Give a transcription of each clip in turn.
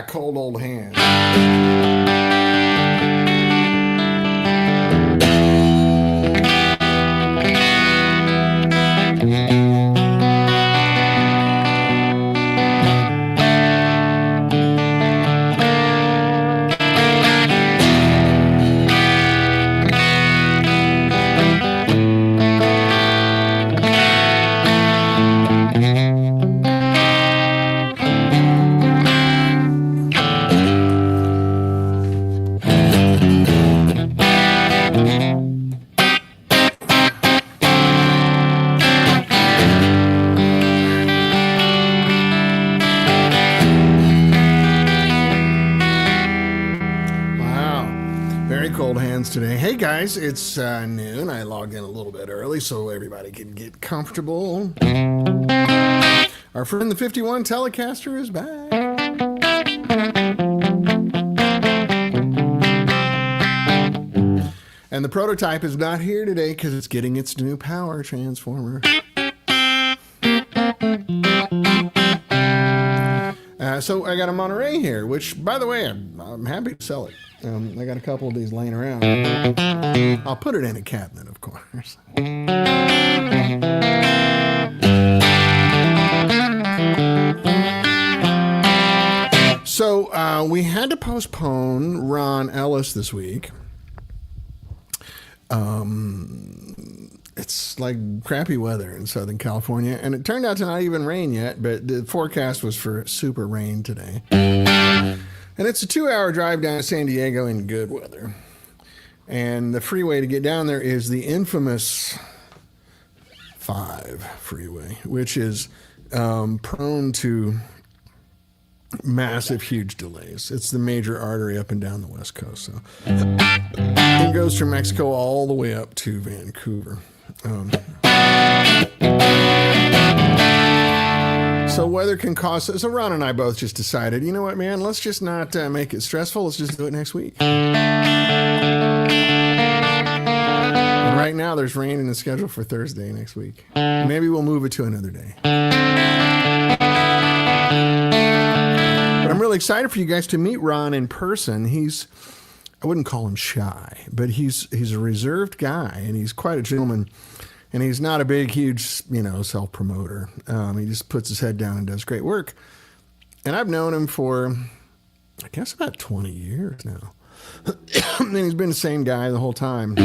Yeah, cold old hands. Today. Hey guys, it's noon. I logged in a little bit early so everybody can get comfortable. Our friend the 51 Telecaster is back. And the prototype is not here today because it's getting its new power transformer. So I got a Monterey here, which, by the way, I'm happy to sell it. I got a couple of these laying around. I'll put it in a cabinet, of course. So we had to postpone Ron Ellis this week. It's like crappy weather in Southern California, and it turned out to not even rain yet, but the forecast was for super rain today. And it's a 2-hour drive down to San Diego in good weather. And the freeway to get down there is the infamous 5 freeway, which is prone to massive, huge delays. It's the major artery up and down the West Coast. So it goes from Mexico all the way up to Vancouver. So weather can cause... So Ron and I both just decided, you know what, man, let's just not make it stressful. Let's just do it next week. And right now there's rain in the schedule for Thursday next week. Maybe we'll move it to another day. But I'm really excited for you guys to meet Ron in person. I wouldn't call him shy, but he's a reserved guy, and he's quite a gentleman. And he's not a big, huge, self-promoter. He just puts his head down and does great work. And I've known him for, I guess, about 20 years now. And he's been the same guy the whole time.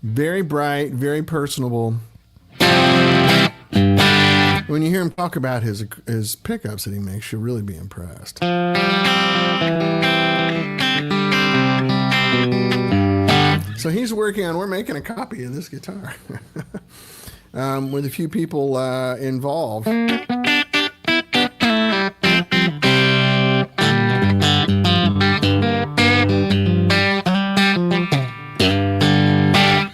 Very bright, very personable. When you hear him talk about his pickups that he makes, you'll really be impressed. So we're making a copy of this guitar with a few people involved.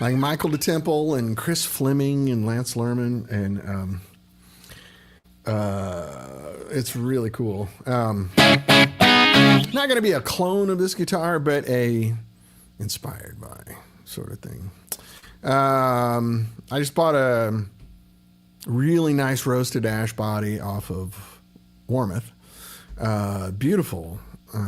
Like Michael DeTemple and Chris Fleming and Lance Lerman, and it's really cool. Not going to be a clone of this guitar, but inspired by sort of thing. I just bought a really nice roasted ash body off of Warmouth. Beautiful.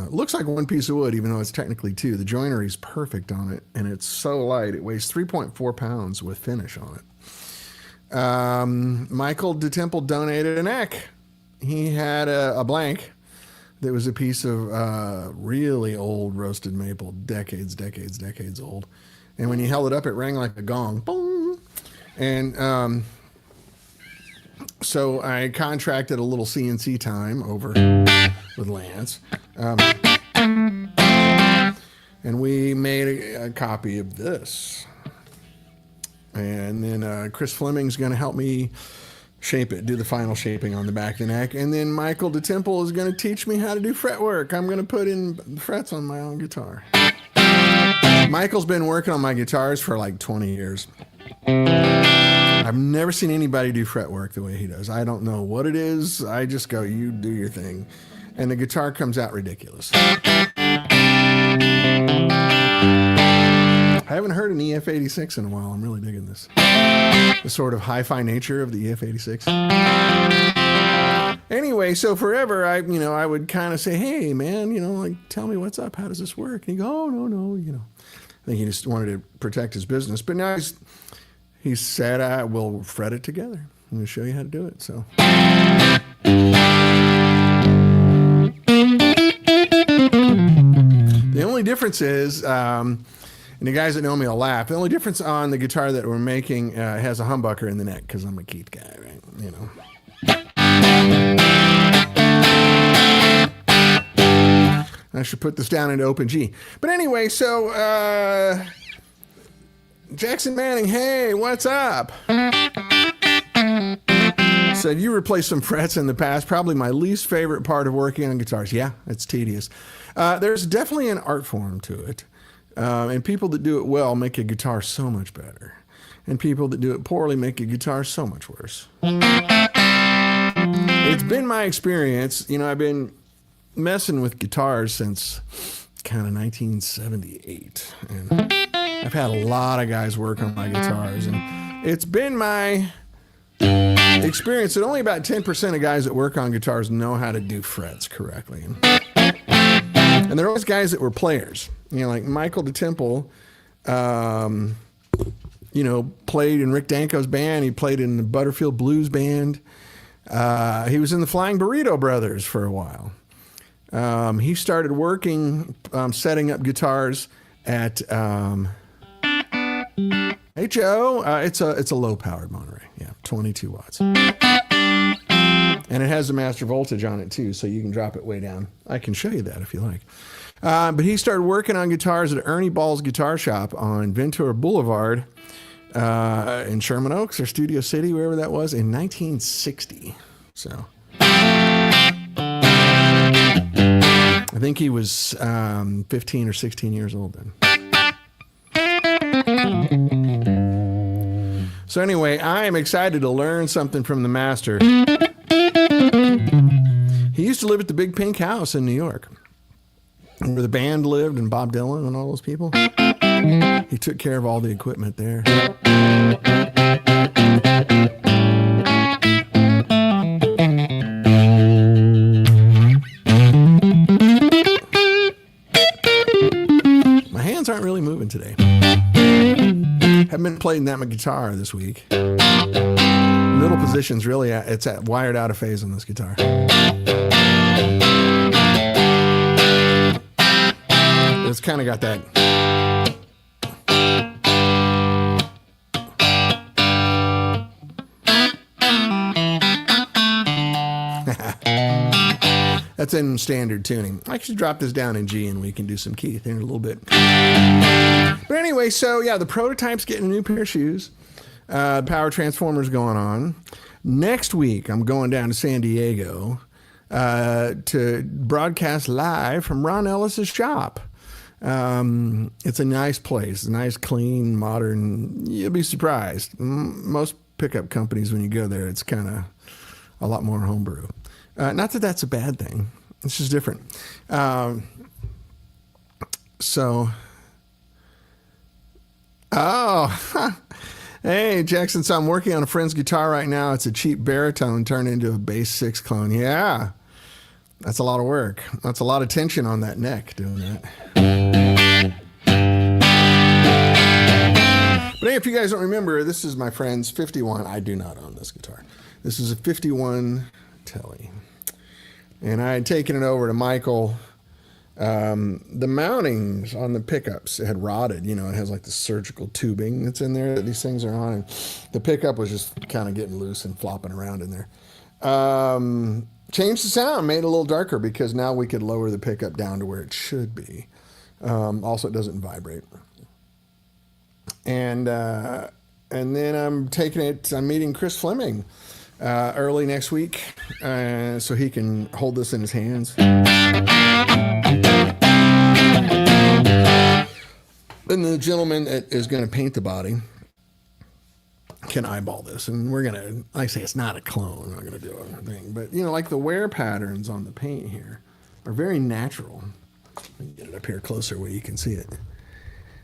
Looks like one piece of wood, even though it's technically 2. The joinery's perfect on it, and it's so light. It weighs 3.4 pounds with finish on it. Michael DeTemple donated a neck. He had a blank that was a piece of really old roasted maple, decades old. And when you held it up, it rang like a gong. Boom! And so I contracted a little CNC time over with Lance. And we made a copy of this. And then Chris Fleming's going to help me shape it, do the final shaping on the back of the neck. And then Michael DeTemple is going to teach me how to do fret work. I'm going to put in frets on my own guitar. Michael's been working on my guitars for like 20 years. I've never seen anybody do fret work the way he does. I don't know what it is. I just go, you do your thing. And the guitar comes out ridiculous. I haven't heard an EF86 in a while. I'm really digging this. The sort of hi-fi nature of the EF86. Anyway, so forever, I would kind of say, hey, man, like, tell me what's up. How does this work? And he'd go, oh, no. I think he just wanted to protect his business. But now he said, we'll fret it together. I'm going to show you how to do it. So. The only difference is, and the guys that know me will laugh, the only difference on the guitar that we're making has a humbucker in the neck, because I'm a Keith guy, right? I should put this down into open G. But anyway, so Jackson Manning, hey, what's up? Said you replaced some frets in the past. Probably my least favorite part of working on guitars. Yeah, it's tedious. There's definitely an art form to it. And people that do it well make a guitar so much better. And people that do it poorly make a guitar so much worse. It's been my experience. I've been messing with guitars since kind of 1978. And I've had a lot of guys work on my guitars. And it's been my experience that only about 10% of guys that work on guitars know how to do frets correctly. And they're always guys that were players. Like Michael DeTemple, played in Rick Danko's band. He played in the Butterfield Blues Band. He was in the Flying Burrito Brothers for a while. He started working, setting up guitars at, hey Joe, it's a low-powered Monterey, 22 watts. And it has a master voltage on it too, so you can drop it way down. I can show you that if you like. But he started working on guitars at Ernie Ball's Guitar Shop on Ventura Boulevard in Sherman Oaks or Studio City, wherever that was, in 1960. So I think he was 15 or 16 years old then. So anyway, I am excited to learn something from the master. He used to live at the Big Pink House in New York, where the band lived and Bob Dylan and all those people. He took care of all the equipment there. My hands aren't really moving today. Haven't been playing that much guitar this week. Middle position's really, it's wired out of phase on this guitar. It's kind of got that. That's in standard tuning. I should drop this down in G and we can do some Keith in a little bit. But anyway, so yeah, the prototype's getting a new pair of shoes. Power transformer's going on. Next week, I'm going down to San Diego to broadcast live from Ron Ellis's shop. It's a nice place, nice, clean, modern. You'll be surprised. Most pickup companies, when you go there, it's kind of a lot more homebrew. Not that that's a bad thing. It's just different. Hey, Jackson, so I'm working on a friend's guitar right now. It's a cheap baritone turned into a bass 6 clone. Yeah, that's a lot of work. That's a lot of tension on that neck doing that. But hey, if you guys don't remember, this is my friend's 51. I do not own this guitar. This is a 51 Tele. And I had taken it over to Michael. The mountings on the pickups had rotted. It has like the surgical tubing that's in there that these things are on. And the pickup was just kind of getting loose and flopping around in there. Changed the sound, made it a little darker because now we could lower the pickup down to where it should be. Also, it doesn't vibrate. And then I'm meeting Chris Fleming early next week so he can hold this in his hands. And the gentleman that is going to paint the body can eyeball this. And we're going to, like I say, it's not a clone. I'm not going to do anything. But, like the wear patterns on the paint here are very natural. Let me get it up here closer where you can see it.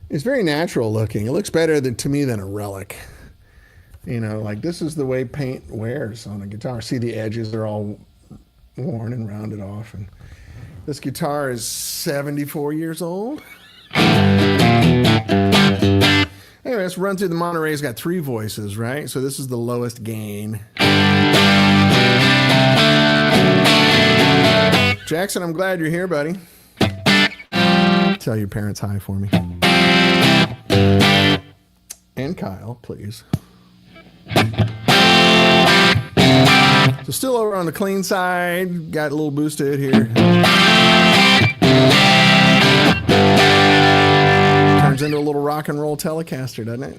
It's very natural looking. It looks better to me than a relic. Like this is the way paint wears on a guitar. See, the edges are all worn and rounded off. And this guitar is 74 years old. Anyway, let's run through the Monterey. It's got 3 voices, right? So this is the lowest gain. Jackson, I'm glad you're here, buddy. Tell your parents hi for me. And Kyle, please. So still over on the clean side. Got a little boost to it here. Turns into a little rock and roll Telecaster, doesn't it?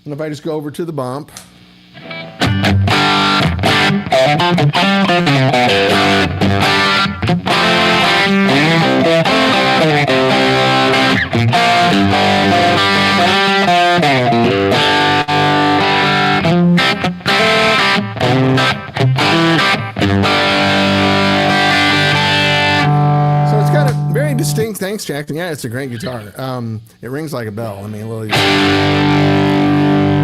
And if I just go over to the bump. Distinct. Thanks, Jackson. Yeah, it's a great guitar. It rings like a bell. I mean, literally, I'm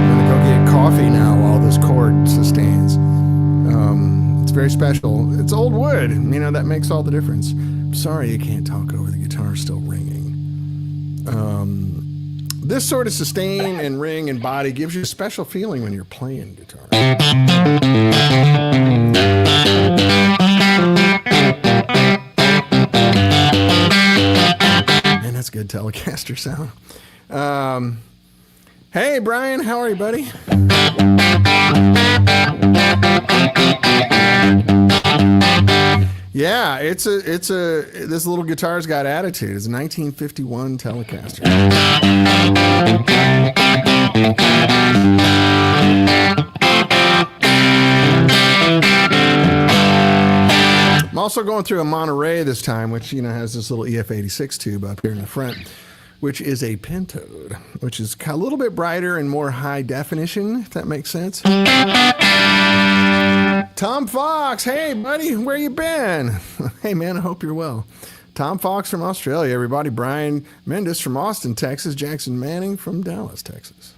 gonna go get coffee now while this chord sustains. It's very special. It's old wood. You know, that makes all the difference. I'm sorry you can't talk over the guitar still ringing. This sort of sustain and ring and body gives you a special feeling when you're playing guitar. That's good Telecaster sound. Hey, Brian, how are you, buddy? Yeah, this little guitar's got attitude. It's a 1951 Telecaster. I'm also going through a Monterey this time, which, you know, has this little EF86 tube up here in the front, which is a pentode, which is a little bit brighter and more high definition, if that makes sense. Tom Fox, hey, buddy, where you been? Hey, man, I hope you're well. Tom Fox from Australia, everybody. Brian Mendes from Austin, Texas. Jackson Manning from Dallas, Texas.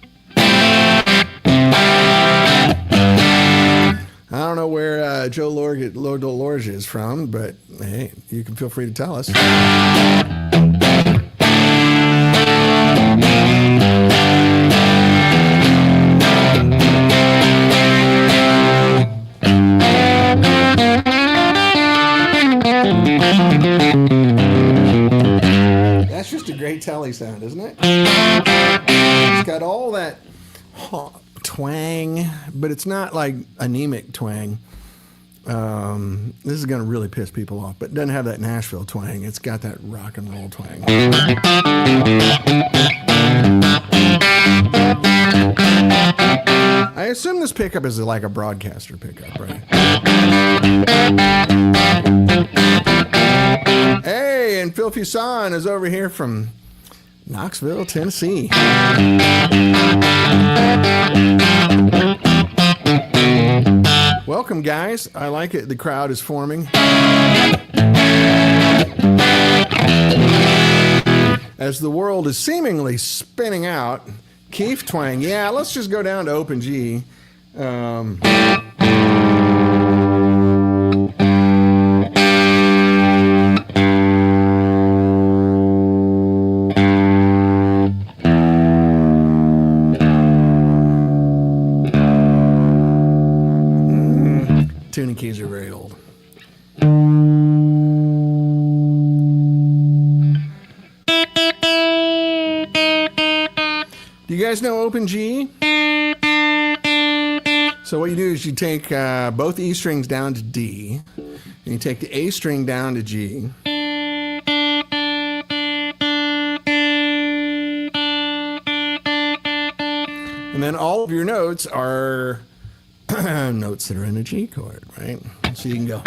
I don't know where Joe Lorge is from, but hey, you can feel free to tell us. That's just a great Tele sound, isn't it? It's got all that twang, but it's not like anemic twang. This is going to really piss people off, but it doesn't have that Nashville twang. It's got that rock and roll twang. I assume this pickup is like a broadcaster pickup, right? Hey, and Phil Fuson is over here from Knoxville, Tennessee. Welcome, guys. I like it. The crowd is forming. As the world is seemingly spinning out, Keith twang. Yeah, let's just go down to open G. Tuning keys are very old. Do you guys know open G? So what you do is you take both E strings down to D, and you take the A string down to G. And then all of your notes are notes that are in a G chord, right? So you can go.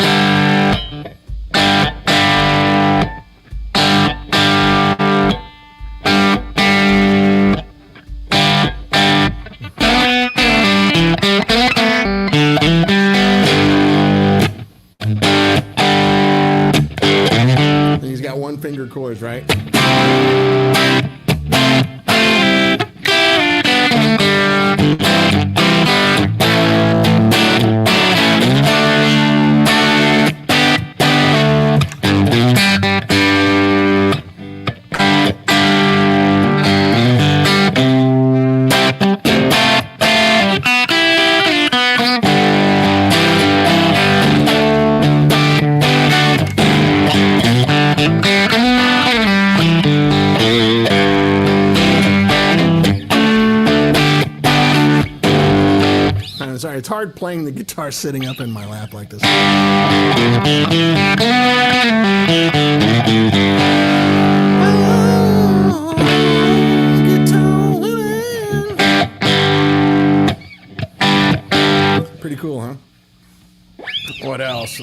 And he's got one finger chords, right? Sorry, it's hard playing the guitar sitting up in my lap like this. Pretty cool, huh? What else?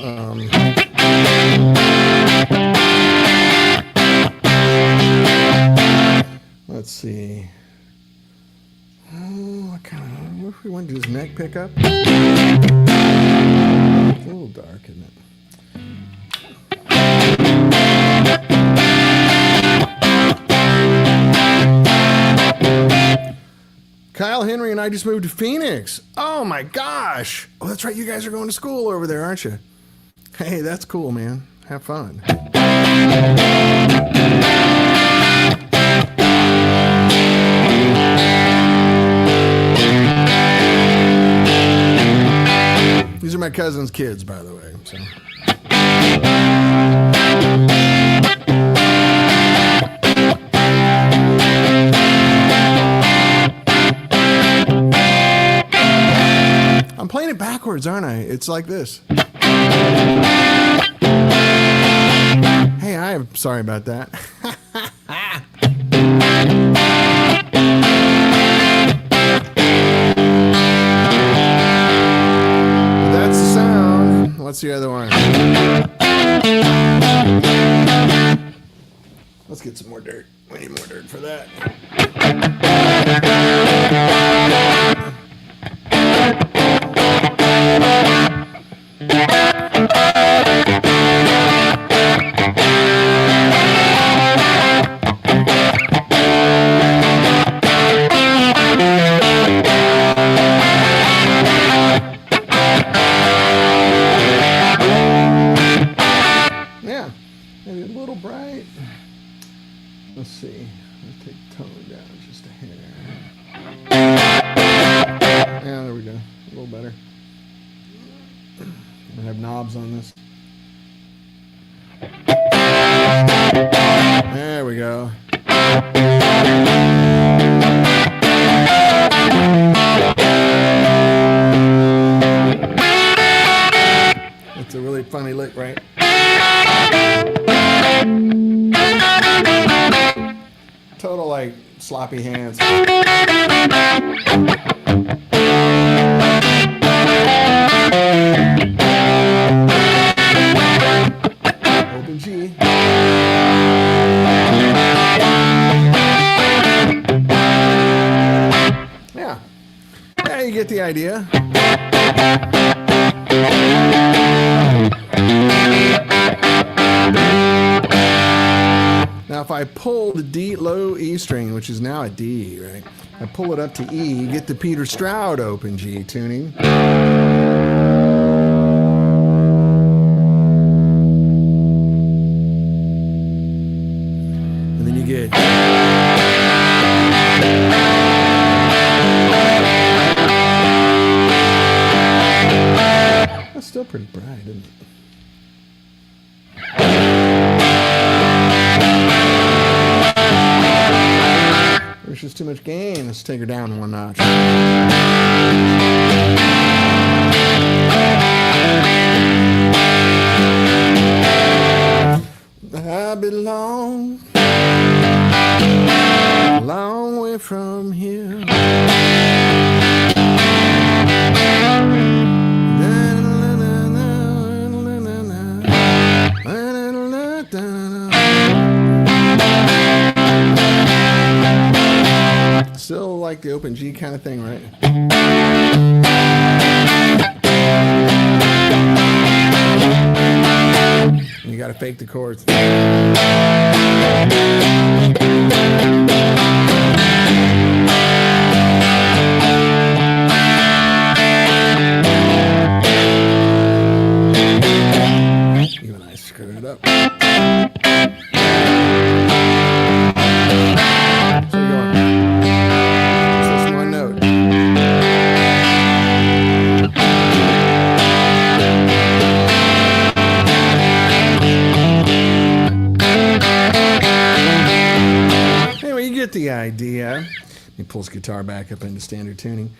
Let's see. What if we want to do this neck pickup? It's a little dark, isn't it? Kyle Henry and I just moved to Phoenix. Oh my gosh. Oh, that's right. You guys are going to school over there, aren't you? Hey, that's cool, man. Have fun. These are my cousin's kids, by the way. So. I'm playing it backwards, aren't I? It's like this. Hey, I'm sorry about that. That's the sound. What's the other one? Let's get some more dirt. We need more dirt for that. Yeah, maybe a little bright. Let's see. Let's take the tone down just a hair. Yeah, there we go. A little better. I have knobs on this. There we go. It's a really funny lick, right? Total like sloppy hands. Open G. Yeah. Yeah, you get the idea. Now, if I pull the D low E string, which is now a D, right? I pull it up to E, get the Peter Stroud open G tuning. And then you get... That's still pretty bright, isn't it? There's just too much gain. Let's take her down one notch. I belong a long way from here. Still like the open G kind of thing, right? You gotta fake the chords. Even I screwed it up. So you're going. Just one note. Anyway, you get the idea. He pulls guitar back up into standard tuning.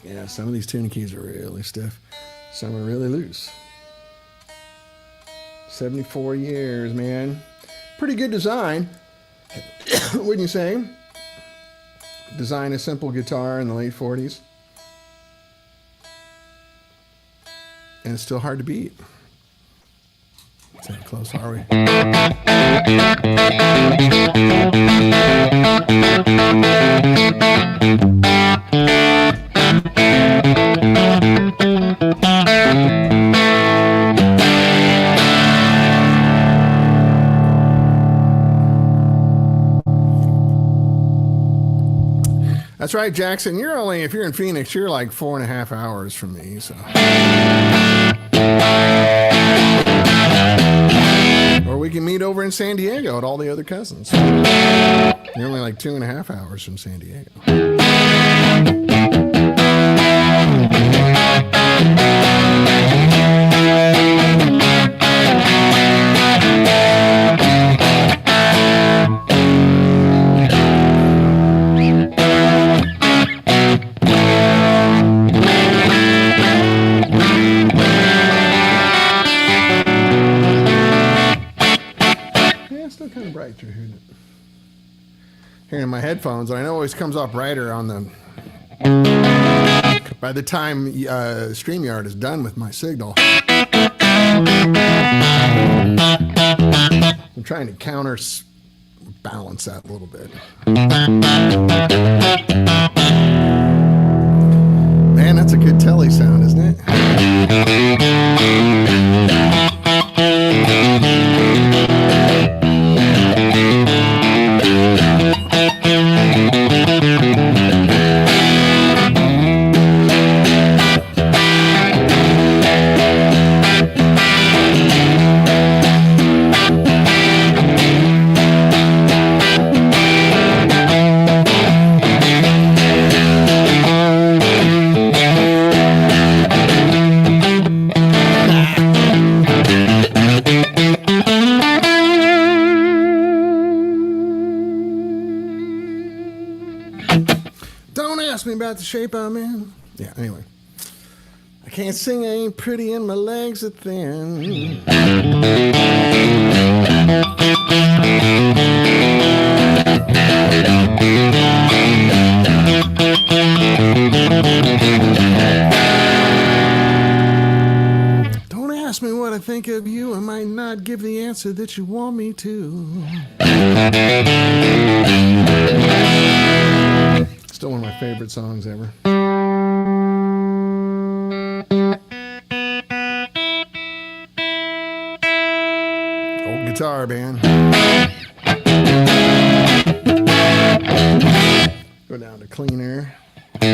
Yeah, some of these tuning keys are really stiff. Some are really loose. 74 years, man. Pretty good design, wouldn't you say? Design a simple guitar in the late 40s. And it's still hard to beat. How close are we? That's right, Jackson. If you're in Phoenix, you're like 4.5 hours from me, so. Or we can meet over in San Diego at all the other cousins. You're only like 2.5 hours from San Diego. Here in my headphones, and I know it always comes up brighter on the. By the time StreamYard is done with my signal, I'm trying to counterbalance that a little bit. Man, that's a good Tele sound, isn't it? About the shape I'm in. Yeah, anyway. I can't sing, I ain't pretty, and my legs are thin. Don't ask me what I think of you, I might not give the answer that you want me to. Still one of my favorite songs ever. Old guitar band. Go down to cleaner. Oh,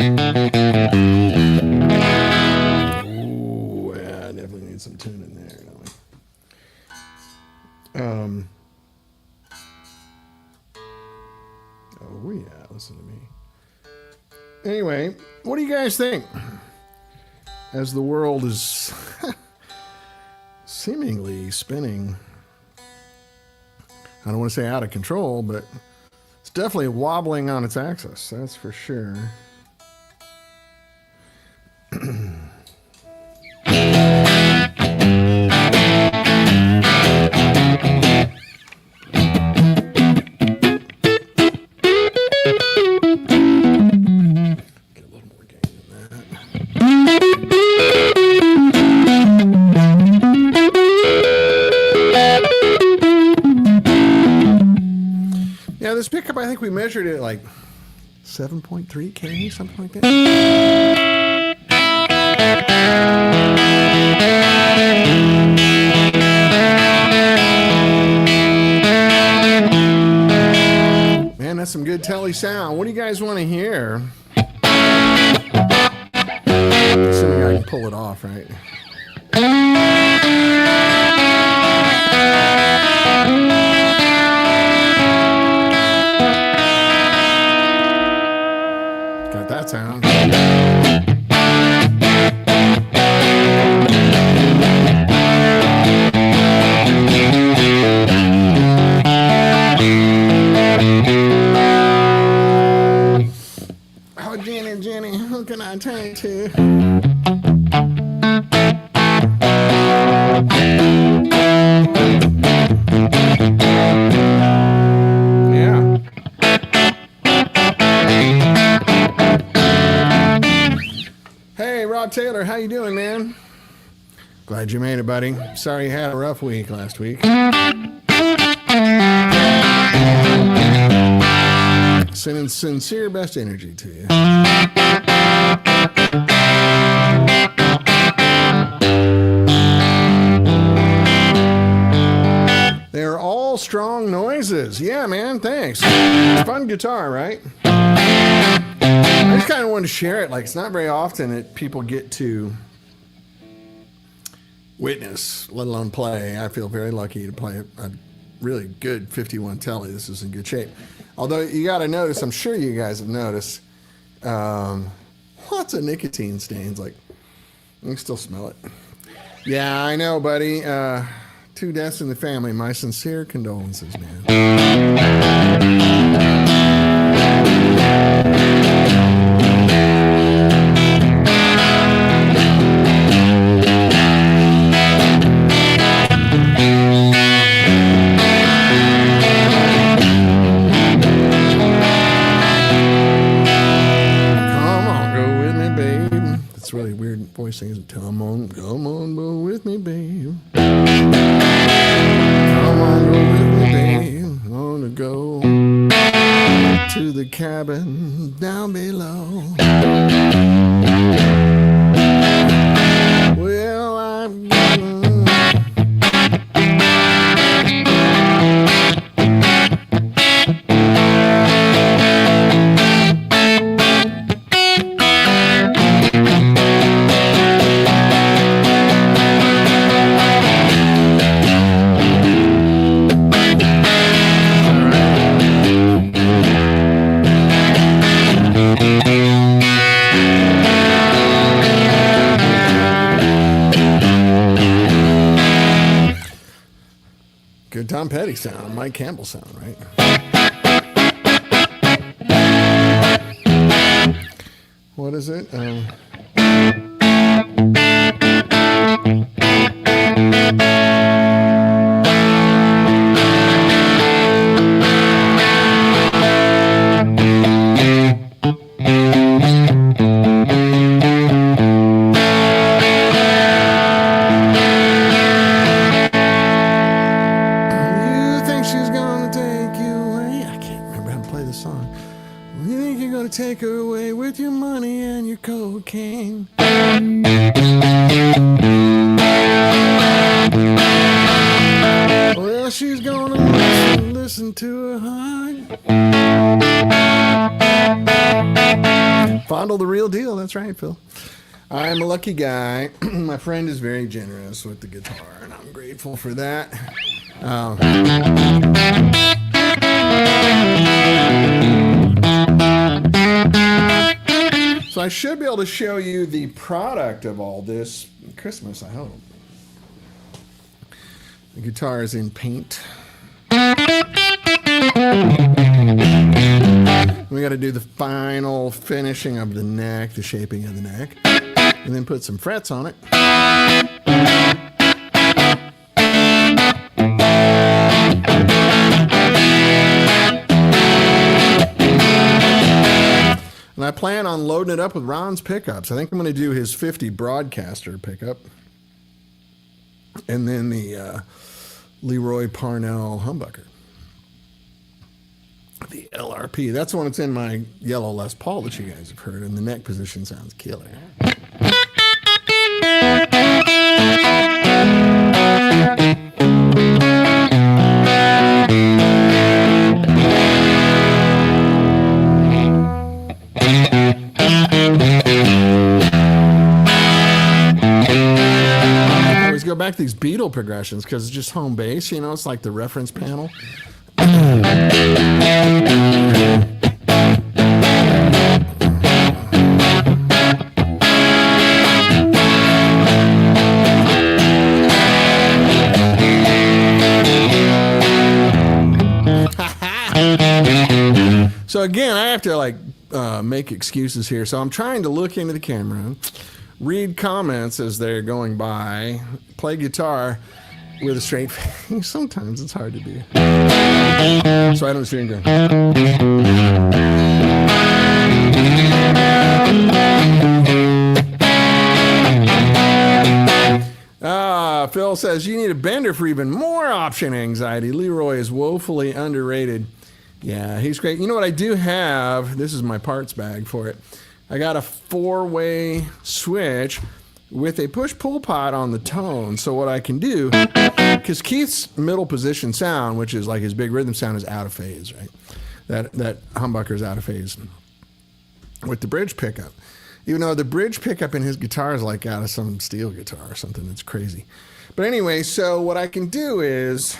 yeah, I definitely need some tuning there, don't we? Oh, yeah, listen to me. Anyway, what do you guys think? As the world is seemingly spinning, I don't want to say out of control, but it's definitely wobbling on its axis, that's for sure. This pickup, I think we measured it like 7.3 K, something like that. Man, that's some good Tele sound. What do you guys want to hear? Assuming I can pull it off, right? That sound. Oh, Jenny, who can I turn to? Glad you made it, buddy. Sorry you had a rough week last week. Sending sincere best energy to you. They're all strong noises. Yeah, man, thanks. Fun guitar, right? I just kind of wanted to share it. Like, it's not very often that people get to witness, let alone play. I feel very lucky to play a really good 51 Tele. This is in good shape. Although you got to notice, I'm sure you guys have noticed, lots of nicotine stains. Like, you can still smell it. Yeah, I know, buddy. 2 deaths in the family. My sincere condolences, man. Really weird voice singing. Come on, go with me, babe. Come on, go with me, babe. I wanna go to the cabin down below. Well, I'm good Tom Petty sound, Mike Campbell sound, right? What is it? Take her away with your money and your cocaine. Well, she's gonna listen to her heart. Fondle the real deal. That's right, Phil. I'm a lucky guy. My friend is very generous with the guitar, and I'm grateful for that. So I should be able to show you the product of all this Christmas, I hope. The guitar is in paint. We got to do the final finishing of the neck, the shaping of the neck, and then put some frets on it. And I plan on loading it up with Ron's pickups. I think I'm going to do his 50 Broadcaster pickup. And then the Leroy Parnell humbucker. The LRP. That's the one that's in my yellow Les Paul that you guys have heard. And the neck position sounds killer. Go back to these Beatle progressions because it's just home base, you know, it's like the reference panel. So again, I have to like make excuses here. So I'm trying to look into the camera, read comments as they're going by, play guitar with a straight face. Sometimes it's hard to do. So I don't see him going. Phil says, you need a bender for even more option anxiety. Leroy is woefully underrated. Yeah, he's great. You know what I do have? This is my parts bag for it. I got a 4-way switch with a push-pull pot on the tone. So what I can do, because Keith's middle position sound, which is like his big rhythm sound, is out of phase, right? That humbucker is out of phase with the bridge pickup. Even though the bridge pickup in his guitar is like out of some steel guitar or something that's crazy. But anyway, so what I can do is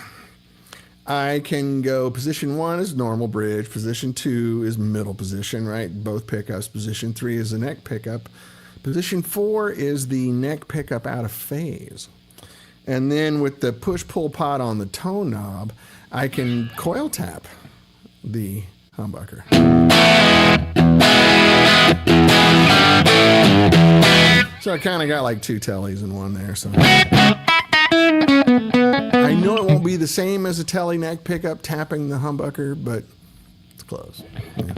I can go position 1 is normal bridge, position 2 is middle position, right? Both pickups. Position 3 is the neck pickup. Position 4 is the neck pickup out of phase. And then with the push-pull pot on the tone knob, I can coil tap the humbucker. So I kind of got like 2 Teles in one there. So I know it won't be the same as a Tele neck pickup tapping the humbucker, but it's close. Yeah.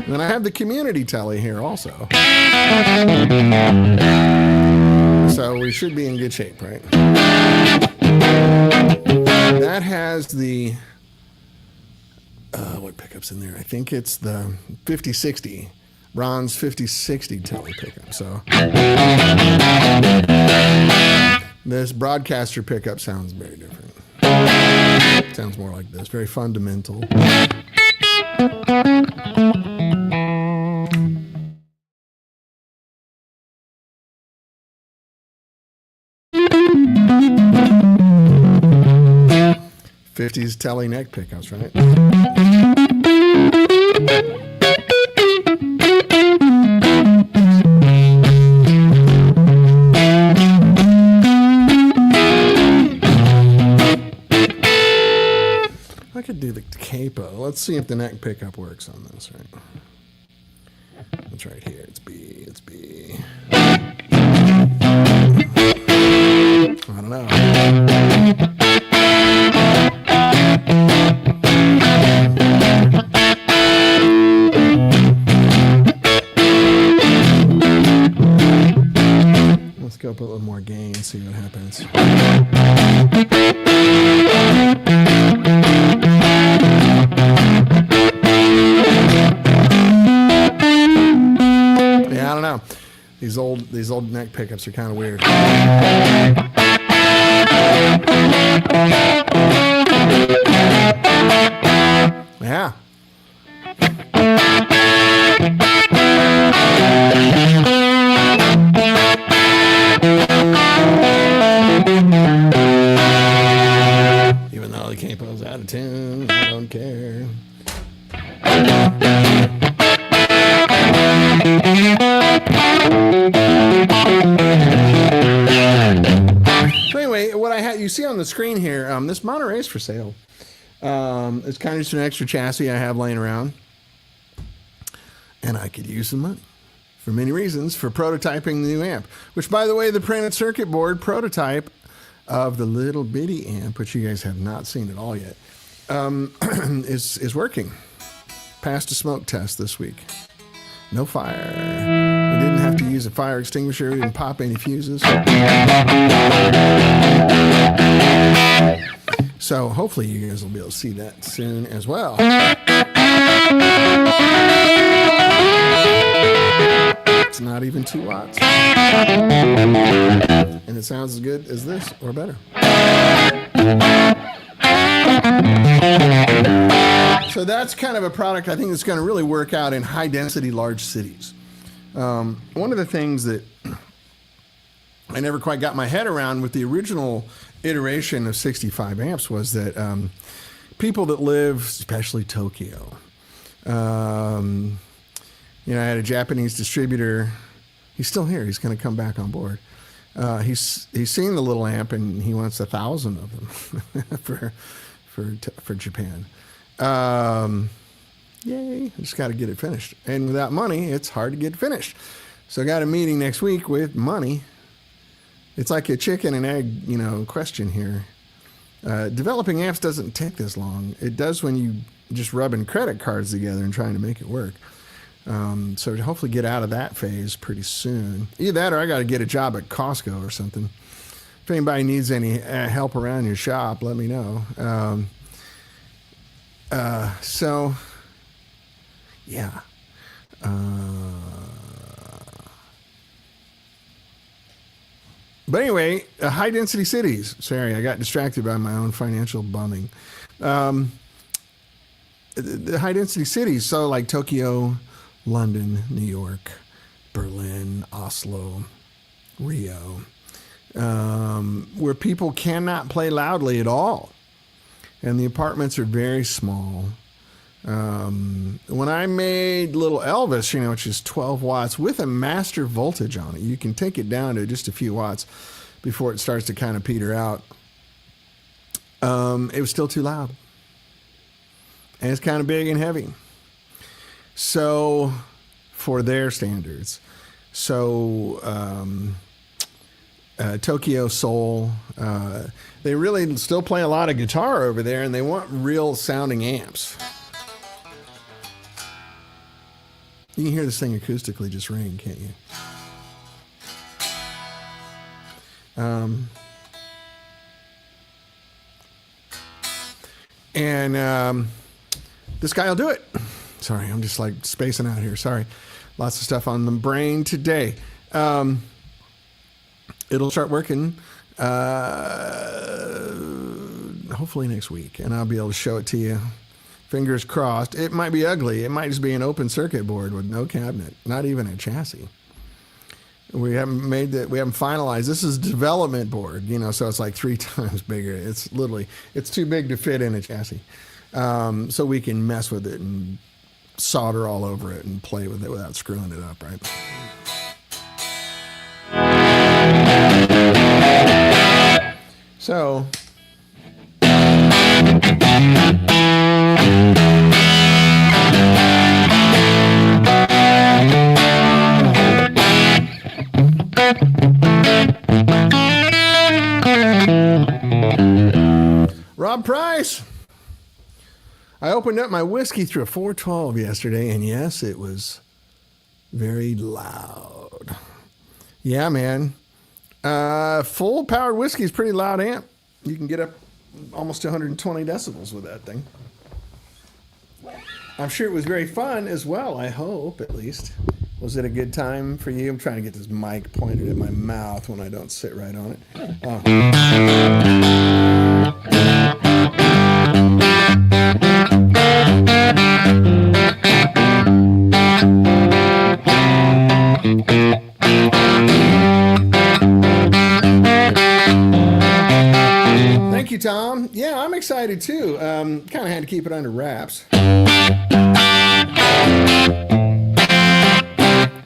And then I have the community Tele here also. So we should be in good shape, right? That has the what pickup's in there? I think it's the 5060, Ron's 5060 Tele pickup. So this broadcaster pickup sounds very different. It sounds more like this, very fundamental. '50s Tele neck pickups, right? I could do the capo. Let's see if the neck pickup works on this, right? It's right here. It's B. It's B. I don't know. Let's go put a little more gain, see what happens. Yeah, I don't know. These old neck pickups are kind of weird. Yeah. Even though the capo's out of tune, I don't care. So anyway, what I had, you see on the screen here, this Monterey is for sale. It's kind of just an extra chassis I have laying around, and I could use some money for many reasons for prototyping the new amp. Which, by the way, the printed circuit board prototype of the little bitty amp, which you guys have not seen at all yet, is working. Passed a smoke test this week. No fire. We didn't have to use a fire extinguisher. We didn't pop any fuses. So hopefully you guys will be able to see that soon as well. It's not even 2 watts. And it sounds as good as this or better. So that's kind of a product I think that's going to really work out in high density, large cities. One of the things that I never quite got my head around with the original iteration of 65 amps was that people that live, especially Tokyo, I had a Japanese distributor. He's still here. He's going to come back on board. He's seen the little amp and he wants 1,000 of them for Japan. Yay! I just got to get it finished. And without money, it's hard to get finished. So I got a meeting next week with money. It's like a chicken and egg, question here. Developing amps doesn't take this long. It does when you just rubbing credit cards together and trying to make it work. So hopefully get out of that phase pretty soon. Either that or I got to get a job at Costco or something. If anybody needs any help around your shop, let me know. So, yeah. But anyway, high density cities. Sorry, I got distracted by my own financial bumming. The high density cities, so like Tokyo, London, New York, Berlin, Oslo, Rio, where people cannot play loudly at all. And the apartments are very small. When I made Little Elvis, which is 12 watts with a master voltage on it, you can take it down to just a few watts before it starts to kind of peter out. It was still too loud. And it's kind of big and heavy. So, for their standards. So, Tokyo, Seoul, they really still play a lot of guitar over there, and they want real sounding amps. You can hear this thing acoustically just ring, can't you? This guy will do it. Sorry, I'm just like spacing out here. Sorry. Lots of stuff on the brain today. It'll start working hopefully next week, and I'll be able to show it to you. Fingers crossed. It might be ugly. It might just be an open circuit board with no cabinet, not even a chassis. We haven't made that. We haven't finalized. This is a development board, so it's like 3 times bigger. It's too big to fit in a chassis. So we can mess with it and solder all over it and play with it without screwing it up, right? So. Rob Price. I opened up my whiskey through a 412 yesterday, and yes, it was very loud. Yeah, man. Full powered whiskey is pretty loud amp. You can get up almost 120 decibels with that thing. I'm sure it was very fun as well, I hope, at least. Was it a good time for you? I'm trying to get this mic pointed at my mouth when I don't sit right on it. Oh. Thank you, Tom. Yeah, I'm excited too. Kind of had to keep it under wraps.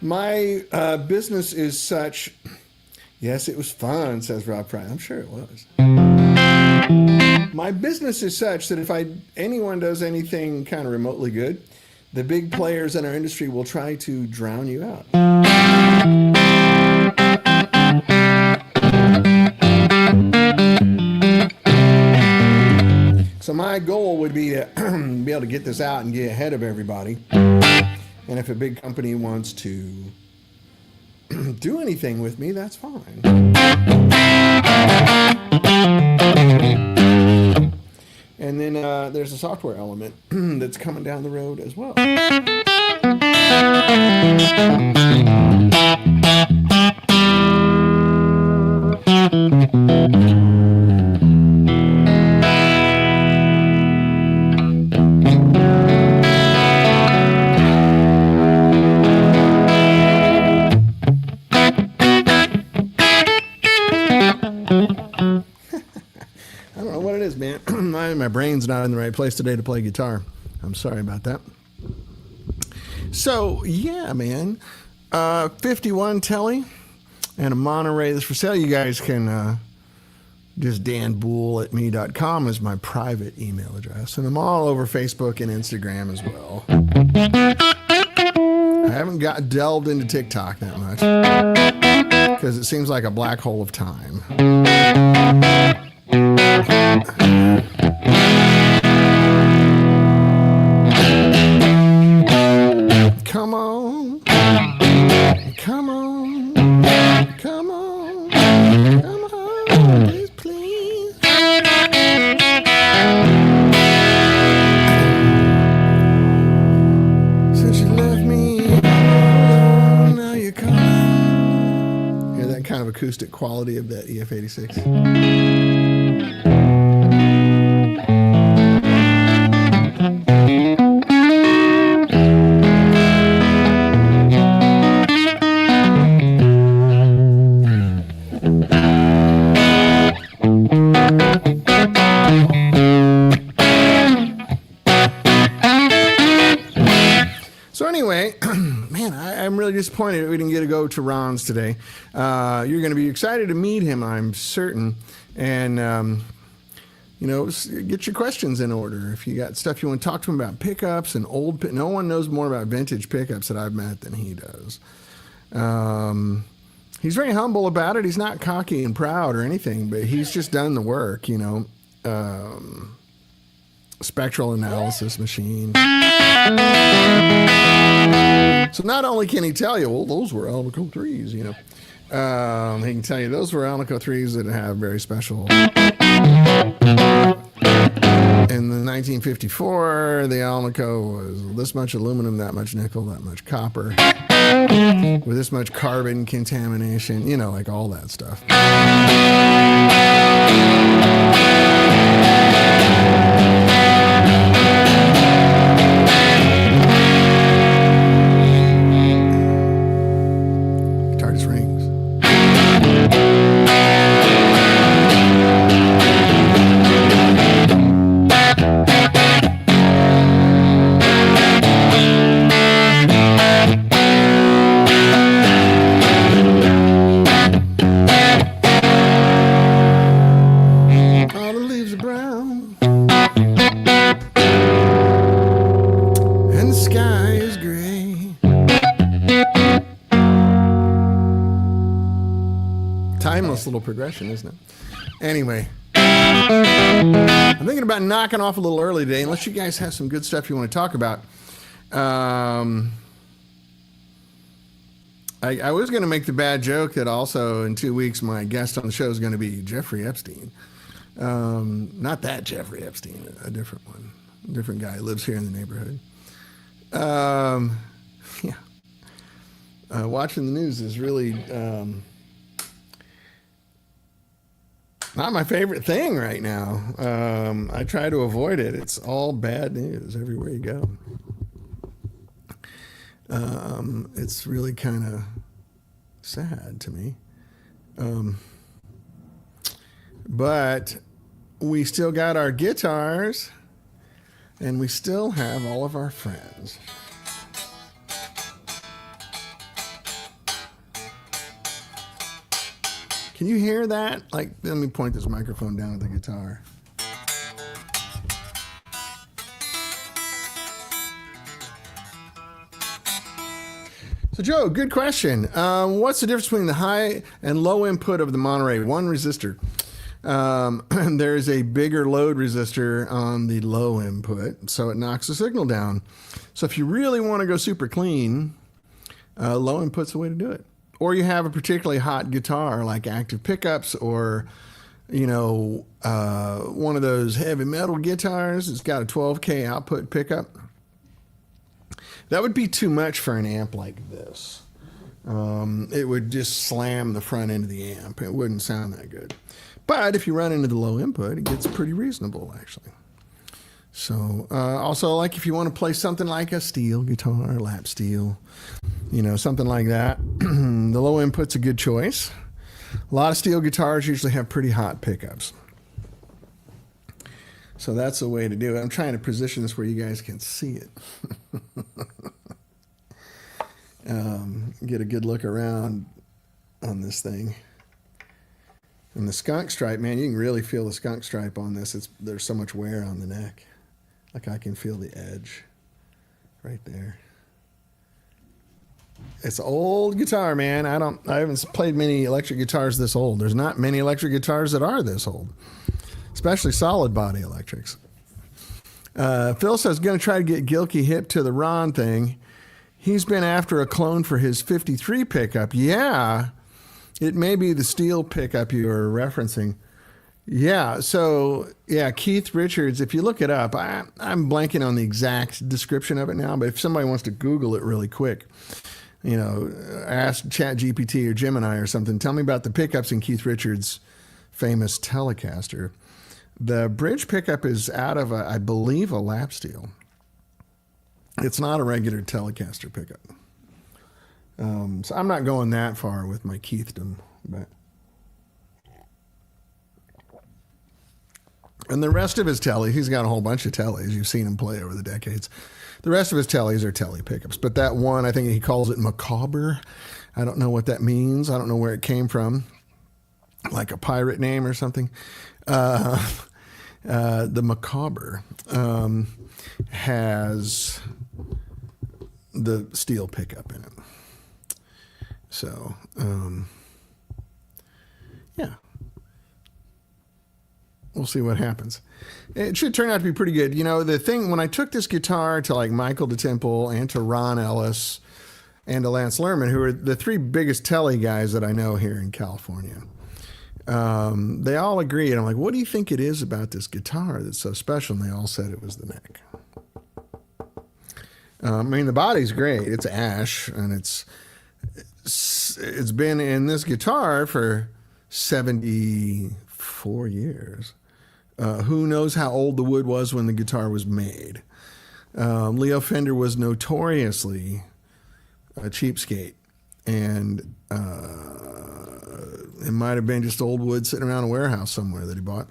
My business is such. Yes, it was fun, says Rob Price. I'm sure it was. My business is such that if anyone does anything kind of remotely good, the big players in our industry will try to drown you out. So my goal would be to be able to get this out and get ahead of everybody. And if a big company wants to do anything with me, that's fine. And then there's a software element that's coming down the road as well. My brain's not in the right place today to play guitar. I'm sorry about that. So, yeah, man. 51 Tele and a Monterey that's for sale. You guys can just danboole@me.com is my private email address. And I'm all over Facebook and Instagram as well. I haven't delved into TikTok that much because it seems like a black hole of time. Come on. kind of acoustic quality of that EF-86. So anyway, man, I'm really disappointed that we didn't get to go to Ron's today. You're going to be excited to meet him, I'm certain. And, you know, get your questions in order. If you got stuff you want to talk to him about, pickups and old, no one knows more about vintage pickups that I've met than he does. He's very humble about it. He's not cocky and proud or anything, but he's just done the work, you know. Spectral analysis machine. So not only can he tell you, well, those were Alnico 3s, you know. He can tell you those were Alnico 3s that have very special. In the 1954, the Alnico was this much aluminum, that much nickel, that much copper, with this much carbon contamination, you know, like all that stuff. Little progression, isn't it? Anyway, I'm thinking about knocking off a little early today, unless you guys have some good stuff you want to talk about. I was going to make the bad joke that also in 2 weeks my guest on the show is going to be Jeffrey Epstein. Not that Jeffrey Epstein, a different one, a different guy who lives here in the neighborhood. Watching the news is really not my favorite thing right now. I try to avoid it. It's all bad news everywhere you go. It's really kind of sad to me. But we still got our guitars, and we still have all of our friends. Can you hear that? Like, let me point this microphone down at the guitar. So, Joe, good question. What's the difference between the high and low input of the Monterey? One resistor. There's a bigger load resistor on the low input, so it knocks the signal down. So if you really want to go super clean, low input's the way to do it. Or you have a particularly hot guitar like active pickups, or, you know, one of those heavy metal guitars. It's got a 12K output pickup. That would be too much for an amp like this. It would just slam the front end of the amp. It wouldn't sound that good. But if you run into the low input, it gets pretty reasonable, actually. So, also, like if you want to play something like a steel guitar, lap steel, you know, something like that, the low input's a good choice. A lot of steel guitars usually have pretty hot pickups. So that's the way to do it. I'm trying to position this where you guys can see it. Get a good look around on this thing. And the skunk stripe, man, you can really feel the skunk stripe on this. There's so much wear on the neck. Like I can feel the edge right there. It's an old guitar, man. I haven't played many electric guitars this old. There's not many electric guitars that are this old, especially solid body electrics. Phil says, going to try to get Gilkey hip to the Ron thing. He's been after a clone for his 53 pickup. Yeah, it may be the steel pickup you were referencing. Yeah, so, yeah, Keith Richards, if you look it up, I'm blanking on the exact description of it now, but if somebody wants to Google it really quick, ask ChatGPT or Gemini or something, tell me about the pickups in Keith Richards' famous Telecaster. The bridge pickup is out of, I believe, a lap steel. It's not a regular Telecaster pickup. So I'm not going that far with my Keithdom, but. And the rest of his Tele, he's got a whole bunch of Teles. You've seen him play over the decades. The rest of his Teles are Tele pickups. But that one, I think he calls it macabre. I don't know what that means. I don't know where it came from. Like a pirate name or something. The macabre has the steel pickup in it. So, yeah. We'll see what happens. It should turn out to be pretty good. The thing, when I took this guitar to like Michael DeTemple and to Ron Ellis and to Lance Lerman, who are the three biggest Tele guys that I know here in California, they all agreed. I'm like, what do you think it is about this guitar that's so special? And they all said it was the neck. The body's great. It's ash, and it's been in this guitar for 74 years. Who knows how old the wood was when the guitar was made? Leo Fender was notoriously a cheapskate, and it might have been just old wood sitting around a warehouse somewhere that he bought.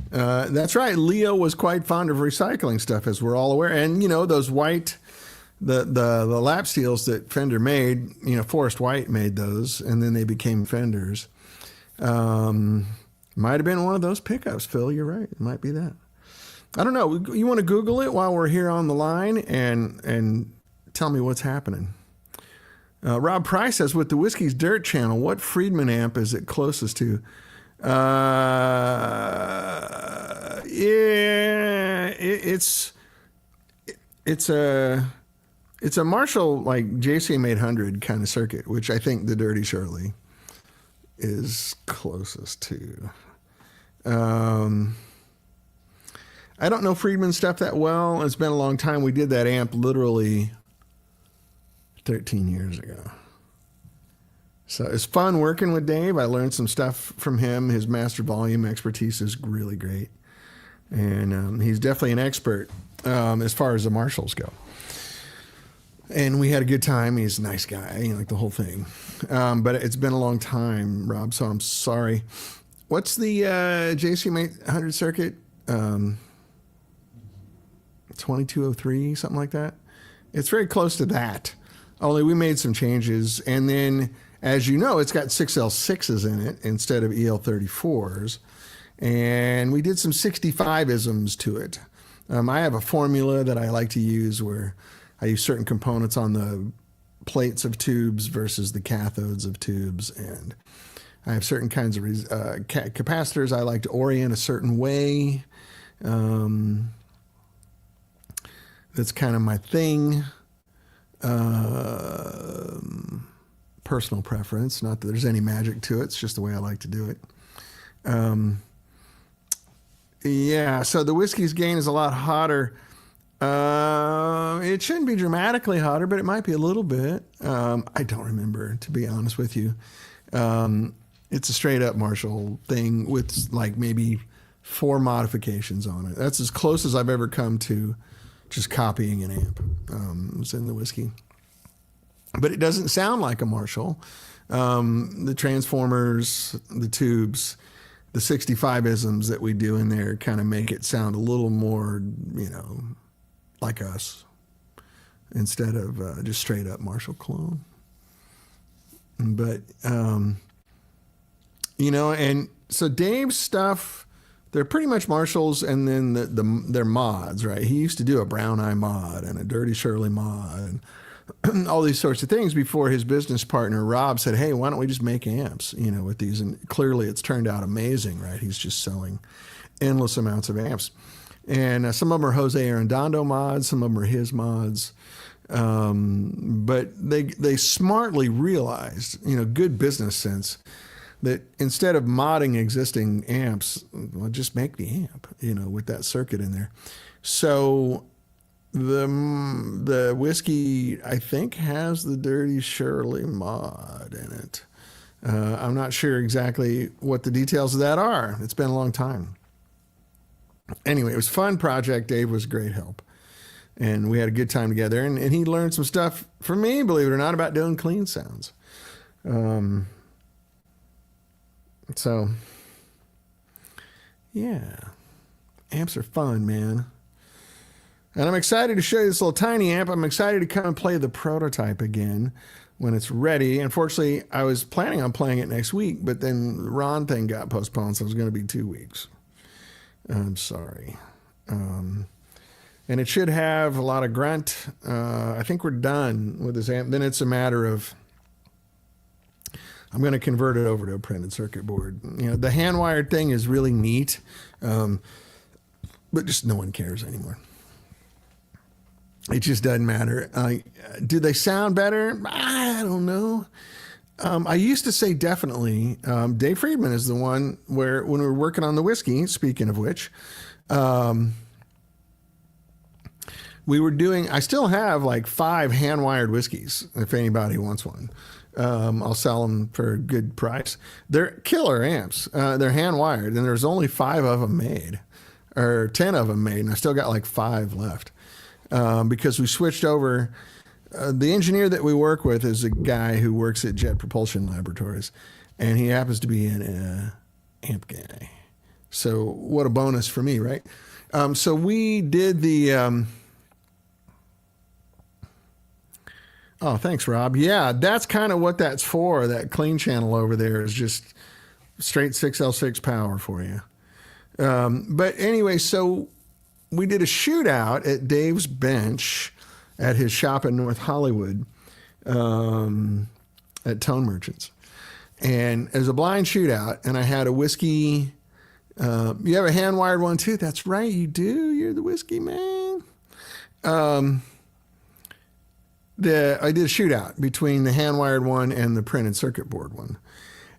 That's right. Leo was quite fond of recycling stuff, as we're all aware. And, those white, the lap steels that Fender made, Forrest White made those, and then they became Fenders. Might have been one of those pickups, Phil. You're right. It might be that. I don't know. You want to Google it while we're here on the line and tell me what's happening. Rob Price says, with the Whiskey's Dirt channel, what Friedman amp is it closest to? It's a Marshall, like JCM 800 kind of circuit, which I think the Dirty Shirley is closest to. I don't know Friedman stuff that well. It's been a long time. We did that amp literally 13 years ago. So it's fun working with Dave. I learned some stuff from him. His master volume expertise is really great. And he's definitely an expert as far as the Marshalls go. And we had a good time. He's a nice guy, like the whole thing. But it's been a long time, Rob, so I'm sorry. What's the JCM 800 circuit? 2203, something like that? It's very close to that. Only we made some changes. And then, as you know, it's got 6L6s in it instead of EL34s. And we did some 65-isms to it. I have a formula that I like to use where I use certain components on the plates of tubes versus the cathodes of tubes. And I have certain kinds of capacitors I like to orient a certain way. That's kind of my thing. Personal preference. Not that there's any magic to it. It's just the way I like to do it. Yeah, so the Whiskey's gain is a lot hotter. It shouldn't be dramatically hotter, but it might be a little bit. I don't remember, to be honest with you. It's a straight up Marshall thing with like maybe 4 modifications on it. That's as close as I've ever come to just copying an amp. It's in the Whiskey. But it doesn't sound like a Marshall. The transformers, the tubes, the 65-isms that we do in there kind of make it sound a little more, like us, instead of just straight up Marshall clone. But, and so Dave's stuff, they're pretty much Marshalls, and then they're mods, right? He used to do a Brown Eye mod and a Dirty Shirley mod and all these sorts of things before his business partner, Rob, said, hey, why don't we just make amps, with these? And clearly it's turned out amazing, right? He's just selling endless amounts of amps. And some of them are Jose Arredondo mods, some of them are his mods. But they smartly realized, good business sense, that instead of modding existing amps, well, just make the amp, with that circuit in there. So The whiskey, I think, has the Dirty Shirley mod in it. I'm not sure exactly what the details of that are. It's been a long time. Anyway, it was a fun project. Dave was great help. And we had a good time together. And he learned some stuff from me, believe it or not, about doing clean sounds. So, yeah. Amps are fun, man. And I'm excited to show you this little tiny amp. I'm excited to come and play the prototype again when it's ready. Unfortunately, I was planning on playing it next week, but then the Ron thing got postponed, so it was going to be 2 weeks. I'm sorry. And it should have a lot of grunt. I think we're done with this amp. Then it's a matter of, I'm going to convert it over to a printed circuit board. You know, the hand-wired thing is really neat, but just no one cares anymore. It just doesn't matter. Do they sound better? I don't know. I used to say definitely. Dave Friedman is the one where, when we were working on the whiskey, speaking of which, we were doing, I still have like 5 hand-wired whiskeys, if anybody wants one. I'll sell them for a good price. They're killer amps. They're hand-wired, and there's only 5 of them made, or 10 of them made, and I still got like 5 left. Because we switched over. The engineer that we work with is a guy who works at Jet Propulsion Laboratories, and he happens to be an amp guy. So what a bonus for me, right? So we did the... Oh, thanks, Rob. Yeah, that's kind of what that's for. That clean channel over there is just straight 6L6 power for you. But anyway, so we did a shootout at Dave's bench at his shop in North Hollywood at Tone Merchants. And it was a blind shootout, and I had a whiskey. You have a hand-wired one, too? That's right, you do. You're the whiskey man. I did a shootout between the hand-wired one and the printed circuit board one.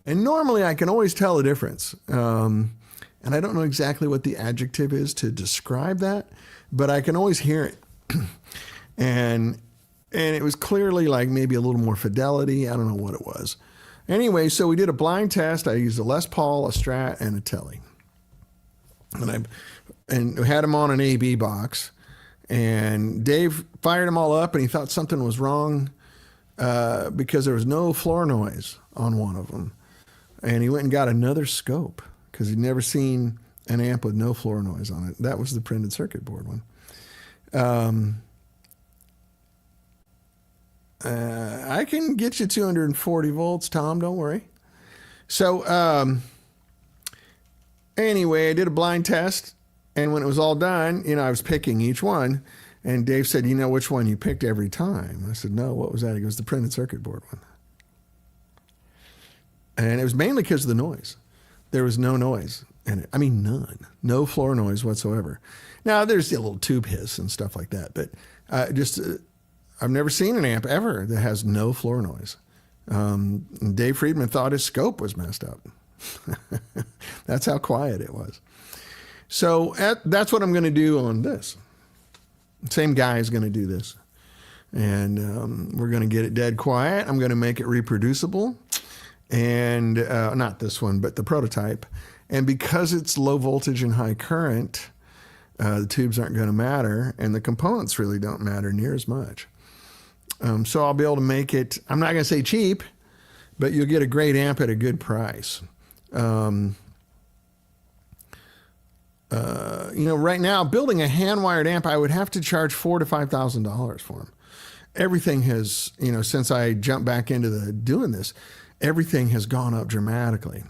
And normally I can always tell the difference. And I don't know exactly what the adjective is to describe that, but I can always hear it. and it was clearly like maybe a little more fidelity. I don't know what it was. Anyway, so we did a blind test. I used a Les Paul, a Strat, and a Tele. And we had them on an AB box. And Dave fired them all up, and he thought something was wrong because there was no floor noise on one of them. And he went and got another scope, because he'd never seen an amp with no floor noise on it. That was the printed circuit board one. I can get you 240 volts, Tom, don't worry. So anyway, I did a blind test, and when it was all done, you know, I was picking each one, and Dave said, you know which one you picked every time? I said, no, what was that? He goes, the printed circuit board one. And it was mainly because of the noise. There was no noise in it. I mean, none. No floor noise whatsoever. Now, there's a little tube hiss and stuff like that, but I've never seen an amp ever that has no floor noise. Dave Friedman thought his scope was messed up. That's how quiet it was. So that's what I'm going to do on this. Same guy is going to do this. And we're going to get it dead quiet. I'm going to make it reproducible. And not this one, but the prototype. And because it's low voltage and high current, the tubes aren't going to matter, and the components really don't matter near as much. So I'll be able to make it, I'm not going to say cheap, but you'll get a great amp at a good price. You know, right now, building a hand-wired amp, I would have to charge $4,000 to $5,000 for them. Everything has, you know, since I jumped back into doing this, everything has gone up dramatically.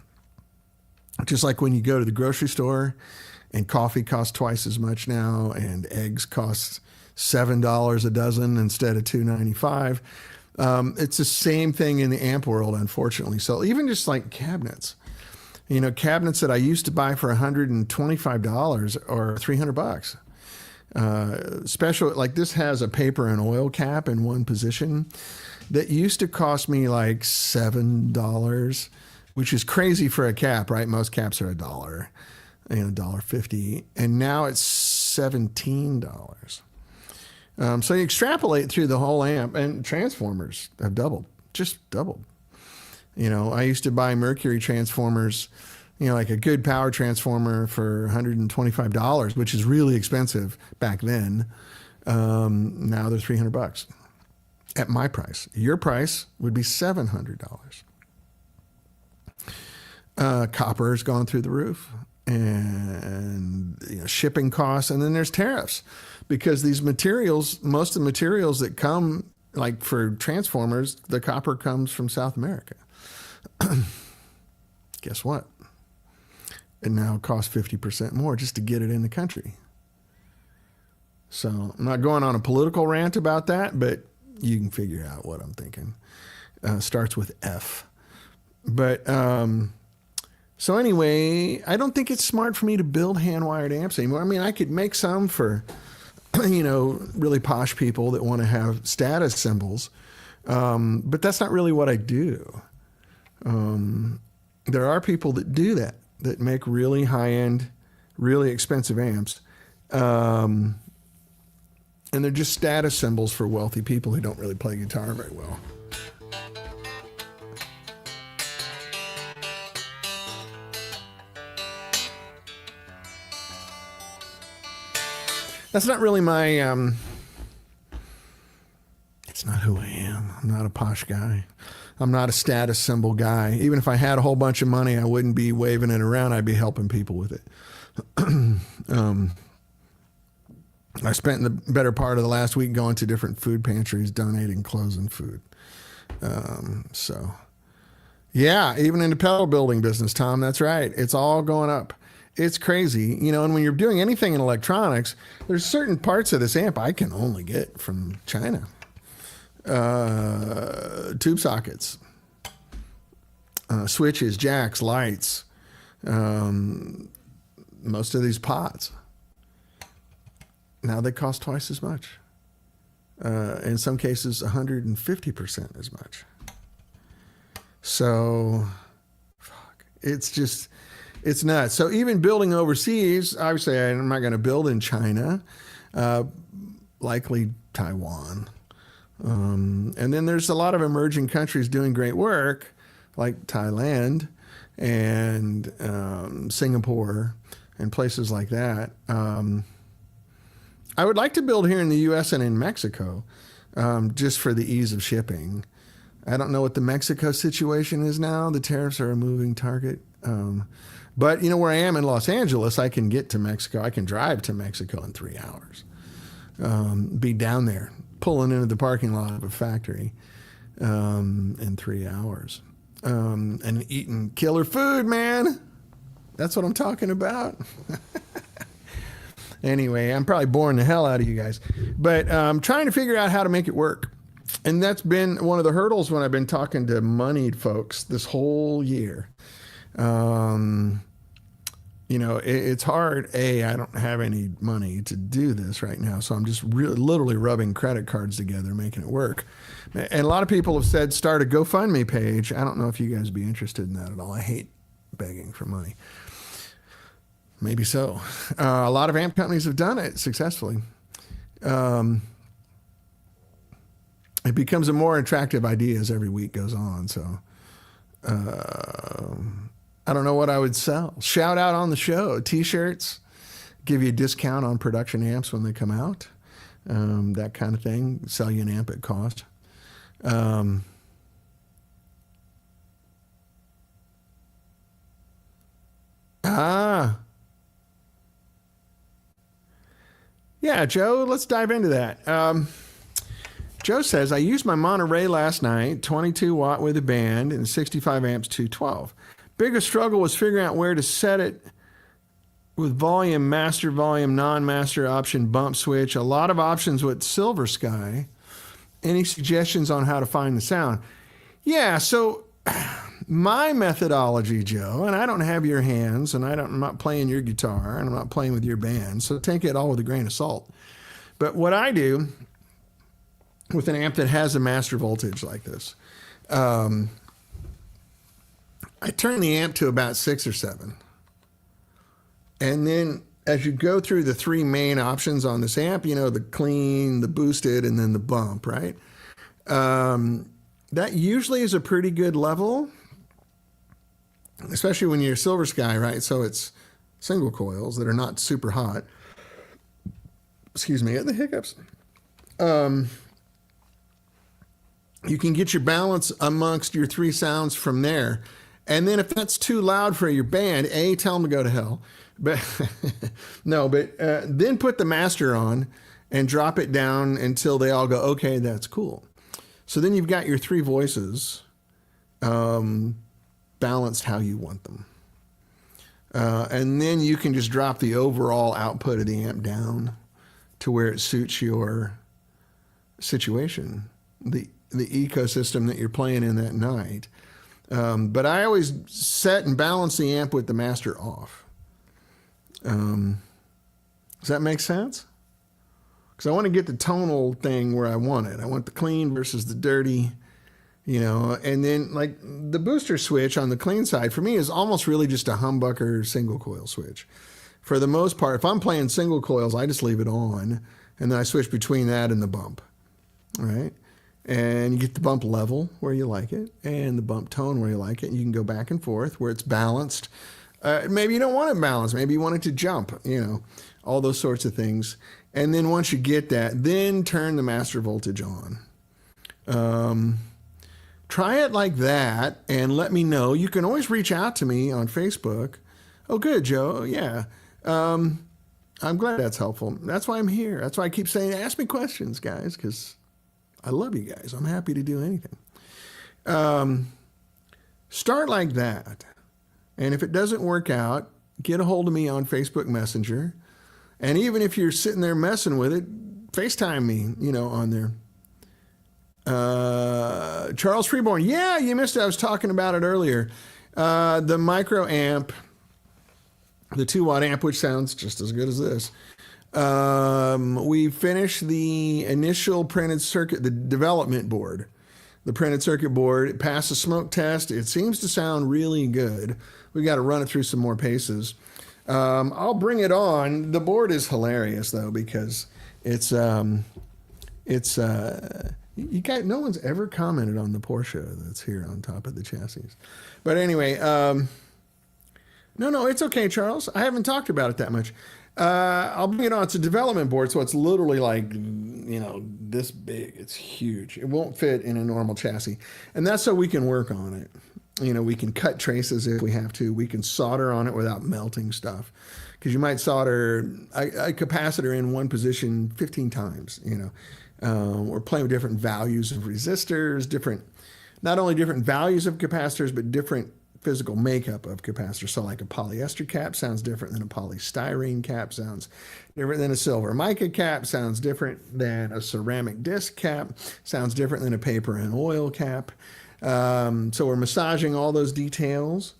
Just like when you go to the grocery store and coffee costs twice as much now, and eggs cost $7 a dozen instead of $2.95. It's the same thing in the amp world, unfortunately. So even just like cabinets, you know, cabinets that I used to buy for $125 or $300. Special, like this has a paper and oil cap in one position that used to cost me like $7, which is crazy for a cap, right? Most caps are $1, you know, $1.50, and now it's $17. So you extrapolate through the whole amp, and transformers have doubled, just doubled. I used to buy Mercury transformers, like a good power transformer for $125, which is really expensive back then. Now they're $300 at my price. Your price would be $700. Copper has gone through the roof, and shipping costs, and then there's tariffs, because these materials, most of the materials that come, like for transformers, the copper comes from South America. Guess what? It now costs 50% more just to get it in the country. So I'm not going on a political rant about that, but you can figure out what I'm thinking. Starts with F. But so anyway, I don't think it's smart for me to build hand-wired amps anymore. I mean, I could make some for, really posh people that want to have status symbols, but that's not really what I do. There are people that do that make really high-end, really expensive amps. And they're just status symbols for wealthy people who don't really play guitar very well. That's not really my, it's not who I am. I'm not a posh guy. I'm not a status symbol guy. Even if I had a whole bunch of money, I wouldn't be waving it around. I'd be helping people with it. I spent the better part of the last week going to different food pantries, donating clothes and food. So, yeah, even in the pedal building business, Tom, that's right. It's all going up. It's crazy, and when you're doing anything in electronics, there's certain parts of this amp I can only get from China. Tube sockets, switches, jacks, lights, most of these pots. Now they cost twice as much. In some cases, 150% as much. So, it's nuts. So even building overseas, obviously I'm not going to build in China, likely Taiwan. And then there's a lot of emerging countries doing great work, like Thailand and Singapore and places like that. I would like to build here in the U.S. and in Mexico, just for the ease of shipping. I don't know what the Mexico situation is now. The tariffs are a moving target. But where I am in Los Angeles, I can get to Mexico. I can drive to Mexico in 3 hours. Be down there, pulling into the parking lot of a factory in 3 hours. And eating killer food, man. That's what I'm talking about. Anyway, I'm probably boring the hell out of you guys. But I'm trying to figure out how to make it work. And that's been one of the hurdles when I've been talking to moneyed folks this whole year. It's hard. I don't have any money to do this right now. So I'm just literally rubbing credit cards together, making it work. And a lot of people have said, start a GoFundMe page. I don't know if you guys would be interested in that at all. I hate begging for money. Maybe so. A lot of amp companies have done it successfully. It becomes a more attractive idea as every week goes on. So, I don't know what I would sell. Shout out on the show. T-shirts, give you a discount on production amps when they come out. That kind of thing. Sell you an amp at cost. Yeah, Joe, let's dive into that. Joe says, I used my Monterey last night, 22 watt with a band and 65 amps 212. Biggest struggle was figuring out where to set it with volume, master volume, non-master option, bump switch. A lot of options with Silver Sky. Any suggestions on how to find the sound? Yeah, so my methodology, Joe, and I don't have your hands, and I'm not playing your guitar, and I'm not playing with your band, so take it all with a grain of salt. But what I do with an amp that has a master voltage like this, I turn the amp to about 6 or 7. And then as you go through the three main options on this amp, you know, the clean, the boosted, and then the bump, right? That usually is a pretty good level, especially when you're Silver Sky, right? So it's single coils that are not super hot. Excuse me, the hiccups. You can get your balance amongst your three sounds from there. And then if that's too loud for your band, tell them to go to hell. But then put the master on and drop it down until they all go, okay, that's cool. So then you've got your three voices balanced how you want them. And then you can just drop the overall output of the amp down to where it suits your situation, the ecosystem that you're playing in that night. But I always set and balance the amp with the master off. Does that make sense? Because I want to get the tonal thing where I want it. I want the clean versus the dirty, you know. And then like the booster switch on the clean side for me is almost really just a humbucker single coil switch. For the most part, if I'm playing single coils, I just leave it on, and then I switch between that and the bump, right? And you get the bump level where you like it, and the bump tone where you like it, and you can go back and forth where it's balanced. Maybe you don't want it balanced. Maybe you want it to jump, you know, all those sorts of things. And then once you get that, then turn the master voltage on. Try it like that and let me know. You can always reach out to me on Facebook. Oh, good, Joe. Yeah. I'm glad that's helpful. That's why I'm here. That's why I keep saying, ask me questions, guys, because I love you guys. I'm happy to do anything. Start like that. And if it doesn't work out, get a hold of me on Facebook Messenger. And even if you're sitting there messing with it, FaceTime me, you know, on there. Charles Freeborn. Yeah, you missed it. I was talking about it earlier. The micro amp, the 2-watt amp, which sounds just as good as this. We finished the initial printed circuit, the development board, the printed circuit board. It passed the smoke test. It seems to sound really good. We got to run it through some more paces. I'll bring it on. The board is hilarious though, because no one's ever commented on the Porsche that's here on top of the chassis. But anyway, no, it's okay, Charles. I haven't talked about it that much. I'll bring it on. It's a development board, so it's literally like, you know, this big. It's huge. It won't fit in a normal chassis. And that's so we can work on it. You know, we can cut traces if we have to. We can solder on it without melting stuff. Because you might solder a capacitor in one position 15 times, you know. We're playing with different values of resistors, not only different values of capacitors, but different physical makeup of capacitors. So like a polyester cap sounds different than a polystyrene cap, sounds different than a silver mica cap, sounds different than a ceramic disc cap, sounds different than a paper and oil cap. So we're massaging all those details,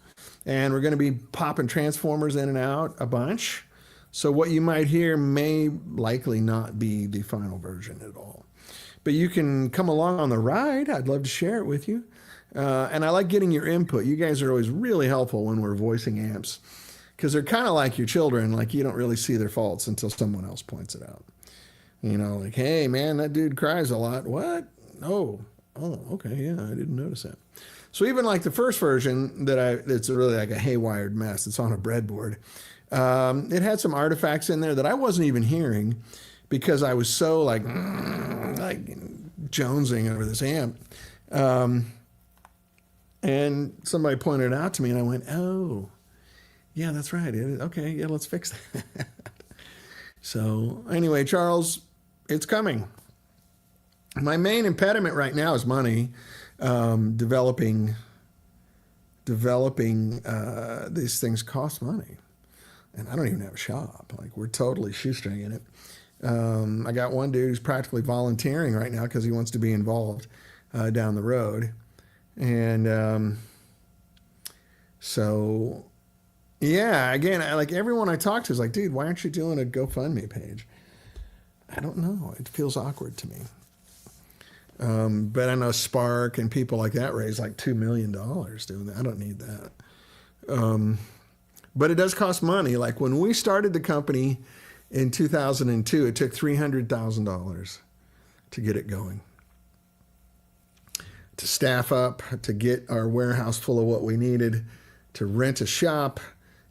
and we're going to be popping transformers in and out a bunch. So what you might hear may likely not be the final version at all. But you can come along on the ride. I'd love to share it with you. And I like getting your input. You guys are always really helpful when we're voicing amps, because they're kind of like your children. Like, you don't really see their faults until someone else points it out. You know, like, hey, man, that dude cries a lot. What? Oh, okay, yeah, I didn't notice that. So even like the first version it's really like a haywired mess. It's on a breadboard. It had some artifacts in there that I wasn't even hearing because I was so like jonesing over this amp. And somebody pointed it out to me, and I went, oh, yeah, that's right. Okay, yeah, let's fix that. So anyway, Charles, it's coming. My main impediment right now is money. Developing these things cost money. And I don't even have a shop. Like, we're totally shoestringing it. I got one dude who's practically volunteering right now because he wants to be involved down the road. And so, yeah, again, like everyone I talk to is like, dude, why aren't you doing a GoFundMe page? I don't know. It feels awkward to me. But I know Spark and people like that raise like $2 million doing that. I don't need that. But it does cost money. Like when we started the company in 2002, it took $300,000 to get it going. To staff up, to get our warehouse full of what we needed, to rent a shop,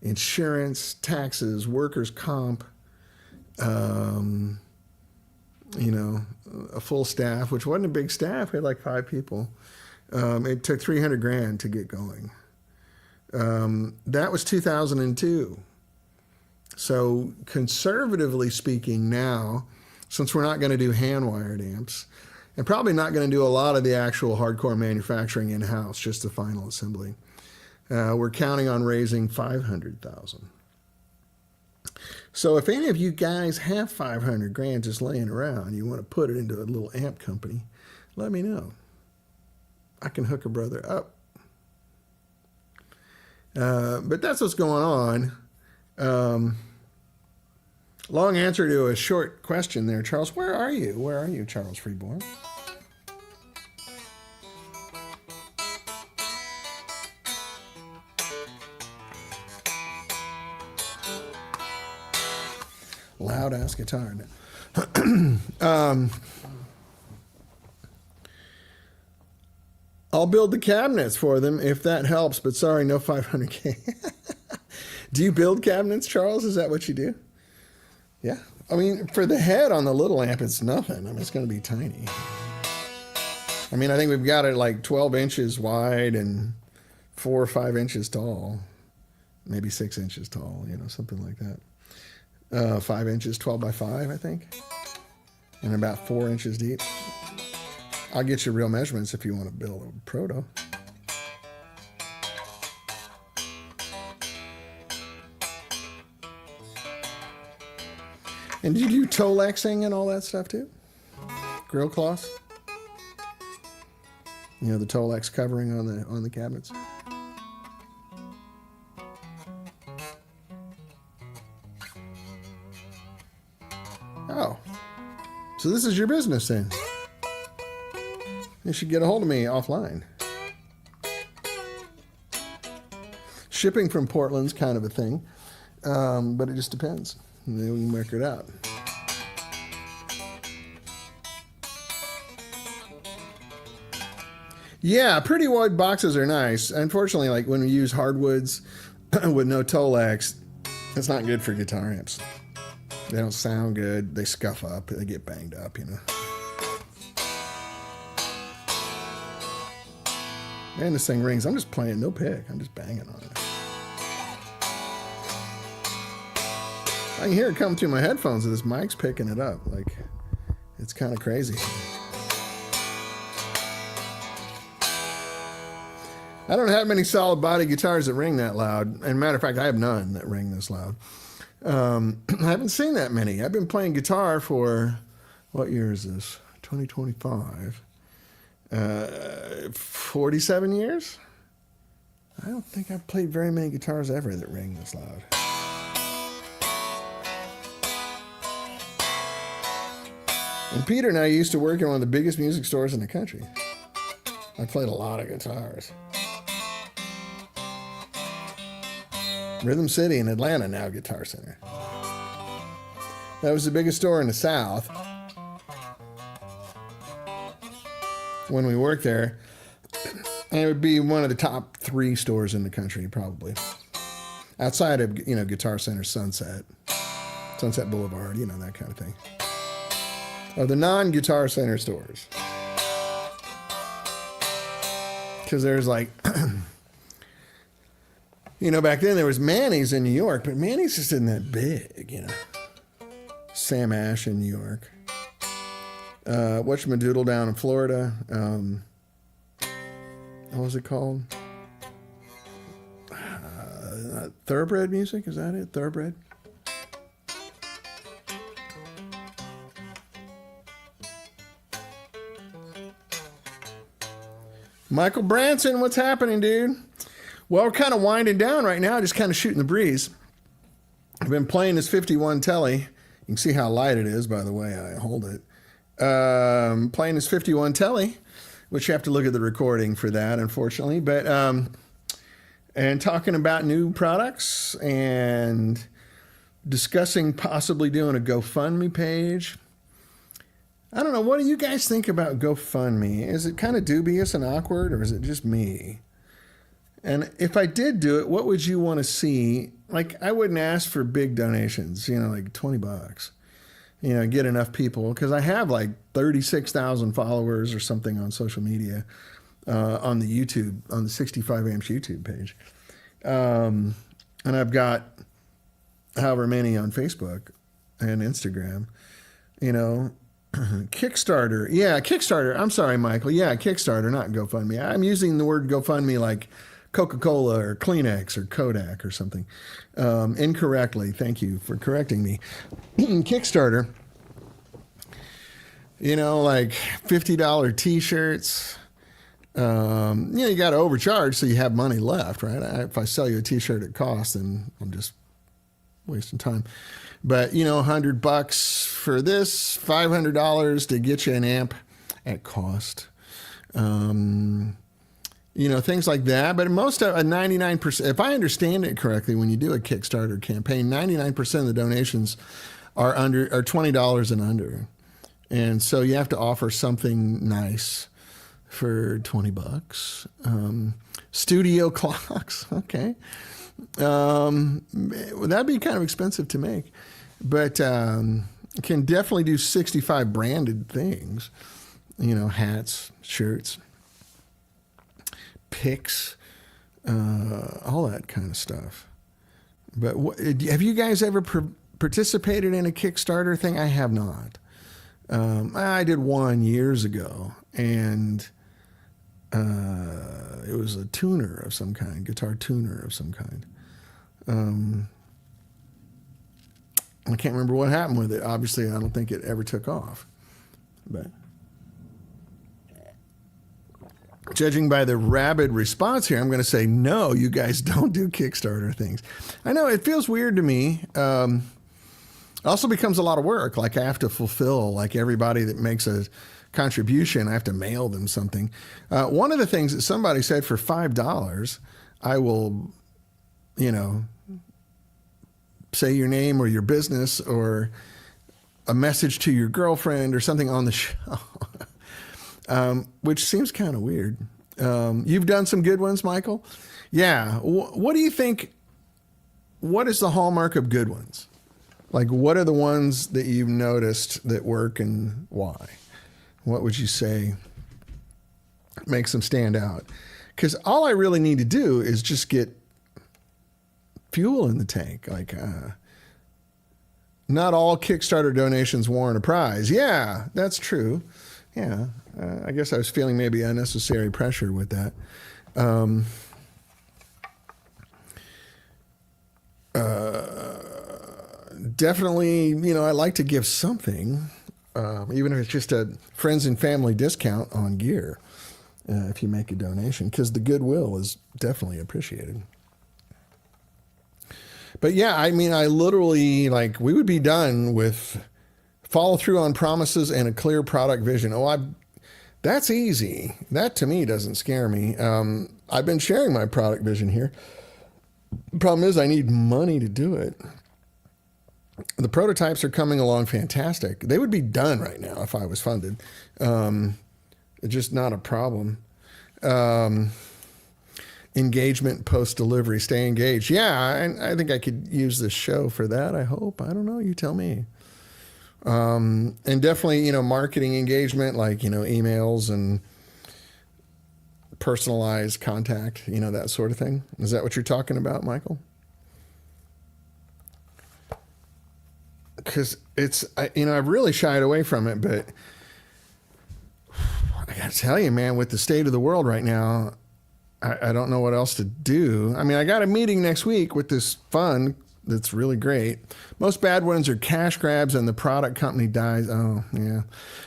insurance, taxes, workers' comp, a full staff, which wasn't a big staff. We had like 5 people. It took $300,000 to get going. That was 2002. So conservatively speaking now, since we're not going to do hand-wired amps, and probably not going to do a lot of the actual hardcore manufacturing in-house, just the final assembly, we're counting on raising $500,000. So if any of you guys have $500,000 just laying around, you want to put it into a little amp company, let me know. I can hook a brother up. But that's what's going on. Long answer to a short question there, Charles. Where are you? Where are you, Charles Freeborn? Loud ass guitar. I'll build the cabinets for them if that helps, but sorry, no $500,000. Do you build cabinets, Charles? Is that what you do? Yeah. I mean, for the head on the little amp, it's nothing. I mean, it's going to be tiny. I mean, I think we've got it like 12 inches wide and 4 or 5 inches tall. Maybe 6 inches tall, something like that. 5 inches, 12 by 5, I think. And about 4 inches deep. I'll get you real measurements if you want to build a proto. And do you do Tolexing and all that stuff too? Grill cloths? The Tolex covering on the cabinets. Oh. So this is your business then? You should get a hold of me offline. Shipping from Portland's kind of a thing, but it just depends. We can work it out. Yeah, pretty wide boxes are nice. Unfortunately, like when we use hardwoods with no Tolex, it's not good for guitar amps. They don't sound good. They scuff up. They get banged up, Man, this thing rings. I'm just playing, no pick. I'm just banging on it. I can hear it come through my headphones and this mic's picking it up. Like, it's kind of crazy. I don't have many solid body guitars that ring that loud. And matter of fact, I have none that ring this loud. I haven't seen that many. I've been playing guitar for, what year is this? 2025. 47 years? I don't think I've played very many guitars ever that ring this loud. And Peter and I used to work in one of the biggest music stores in the country. I played a lot of guitars. Rhythm City in Atlanta, now Guitar Center. That was the biggest store in the South when we worked there. And it would be one of the top 3 stores in the country, probably. Outside of, Guitar Center, Sunset Boulevard, that kind of thing. Of the non-Guitar Center stores. Because there's like... back then there was Manny's in New York, but Manny's just isn't that big, Sam Ash in New York. Whatchamadoodle down in Florida. What was it called? Thoroughbred Music, is that it? Thoroughbred? Michael Branson, what's happening, dude? Well, we're kind of winding down right now, just kind of shooting the breeze. I've been playing this 51 Tele. You can see how light it is, by the way I hold it. Playing this 51 Tele, which you have to look at the recording for that, unfortunately. But and talking about new products and discussing possibly doing a GoFundMe page. I don't know. What do you guys think about GoFundMe? Is it kind of dubious and awkward, or is it just me? And if I did do it, what would you want to see? Like, I wouldn't ask for big donations, like $20, get enough people, because I have like 36,000 followers or something on social media, on the 65 Amps YouTube page. And I've got however many on Facebook and Instagram, Kickstarter. Yeah, Kickstarter. I'm sorry, Michael. Yeah, Kickstarter, not GoFundMe. I'm using the word GoFundMe like Coca-Cola or Kleenex or Kodak or something incorrectly. Thank you for correcting me. Kickstarter, like $50 T-shirts. You got to overcharge so you have money left, right? If I sell you a T-shirt at cost, then I'm just wasting time. But, $100 for this, $500 to get you an amp at cost. Things like that. But most of 99%, if I understand it correctly, when you do a Kickstarter campaign, 99% of the donations are $20 and under. And so you have to offer something nice for $20. Studio clocks. Okay. That'd be kind of expensive to make, but can definitely do 65 branded things, hats, shirts, picks, all that kind of stuff. But have you guys ever participated in a Kickstarter thing? I have not. I did one years ago, and it was a tuner of some kind, guitar tuner of some kind. I can't remember what happened with it. Obviously, I don't think it ever took off. But judging by the rabid response here, I'm going to say, no, you guys don't do Kickstarter things. I know it feels weird to me. It also becomes a lot of work. Like I have to fulfill, like everybody that makes a contribution, I have to mail them something. One of the things that somebody said, for $5, I will, say your name or your business or a message to your girlfriend or something on the show, which seems kind of weird. You've done some good ones, Michael. Yeah. What do you think? What is the hallmark of good ones? Like, what are the ones that you've noticed that work, and why? What would you say makes them stand out? Because all I really need to do is just get fuel in the tank. Like, not all Kickstarter donations warrant a prize. Yeah, that's true. Yeah, I guess I was feeling maybe unnecessary pressure with that. Definitely, I like to give something, even if it's just a friends and family discount on gear, if you make a donation, because the goodwill is definitely appreciated. But yeah, I literally, like, we would be done with follow through on promises and a clear product vision. That's easy. That to me doesn't scare me. I've been sharing my product vision here. The problem is I need money to do it. The prototypes are coming along fantastic. They would be done right now if I was funded. It's just not a problem. Engagement post-delivery, stay engaged. Yeah, I think I could use this show for that, I hope. I don't know, you tell me. And definitely, marketing engagement, like, emails and personalized contact, that sort of thing. Is that what you're talking about, Michael? Because I've really shied away from it, but I got to tell you, man, with the state of the world right now, I don't know what else to do. I got a meeting next week with this fund that's really great. Most bad ones are cash grabs and the product company dies. Oh, yeah.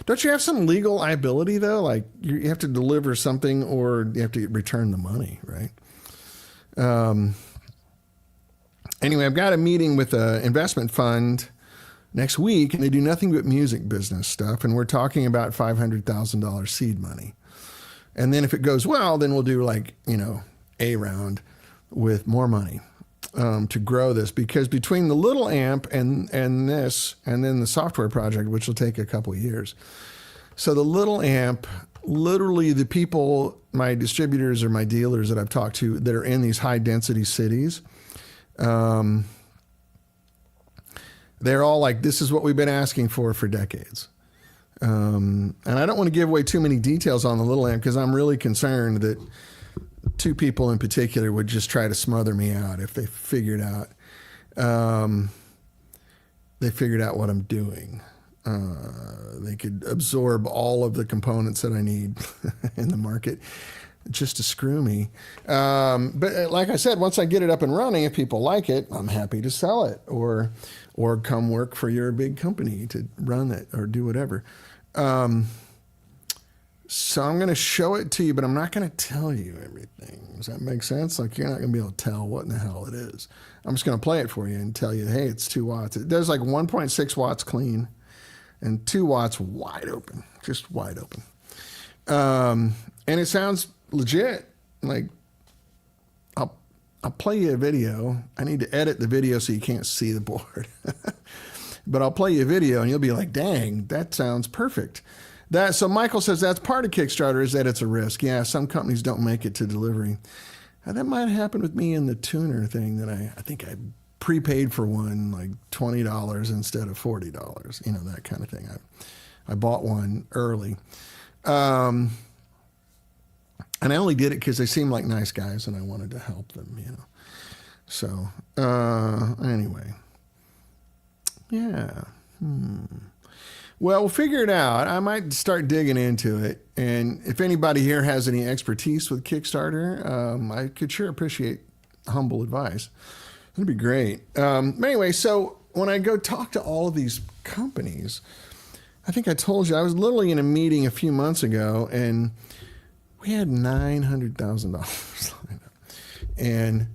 Don't you have some legal liability, though? Like, you have to deliver something or you have to return the money, right? Anyway, I've got a meeting with an investment fund next week, and they do nothing but music business stuff, and we're talking about $500,000 seed money. And then if it goes well, then we'll do, like, a round with more money to grow this, because between the little amp and this, and then the software project, which will take a couple of years. So the little amp, literally the people, my distributors or my dealers that I've talked to that are in these high density cities, they're all like, this is what we've been asking for decades. And I don't want to give away too many details on the little amp, because I'm really concerned that two people in particular would just try to smother me out if they figured out what I'm doing. They could absorb all of the components that I need in the market just to screw me. But like I said, once I get it up and running, if people like it, I'm happy to sell it, or come work for your big company to run it or do whatever. So I'm going to show it to you, but I'm not going to tell you everything. Does that make sense? Like, you're not going to be able to tell what in the hell it is. I'm just going to play it for you and tell you, hey, it's 2 watts. It does like 1.6 watts clean and 2 watts wide open, just wide open. And it sounds legit. Like, I'll play you a video. I need to edit the video so you can't see the board. But I'll play you a video and you'll be like, dang, that sounds perfect. So Michael says that's part of Kickstarter, is that it's a risk. Yeah, some companies don't make it to delivery. That might have happened with me in the tuner thing, that I think I prepaid for one like $20 instead of $40, that kind of thing. I bought one early. And I only did it because they seemed like nice guys and I wanted to help them, So anyway, yeah. Well, we'll figure it out. I might start digging into it. And if anybody here has any expertise with Kickstarter, I could sure appreciate humble advice. That'd be great. Anyway, so when I go talk to all of these companies, I think I told you, I was literally in a meeting a few months ago and we had $900,000 lined up. And,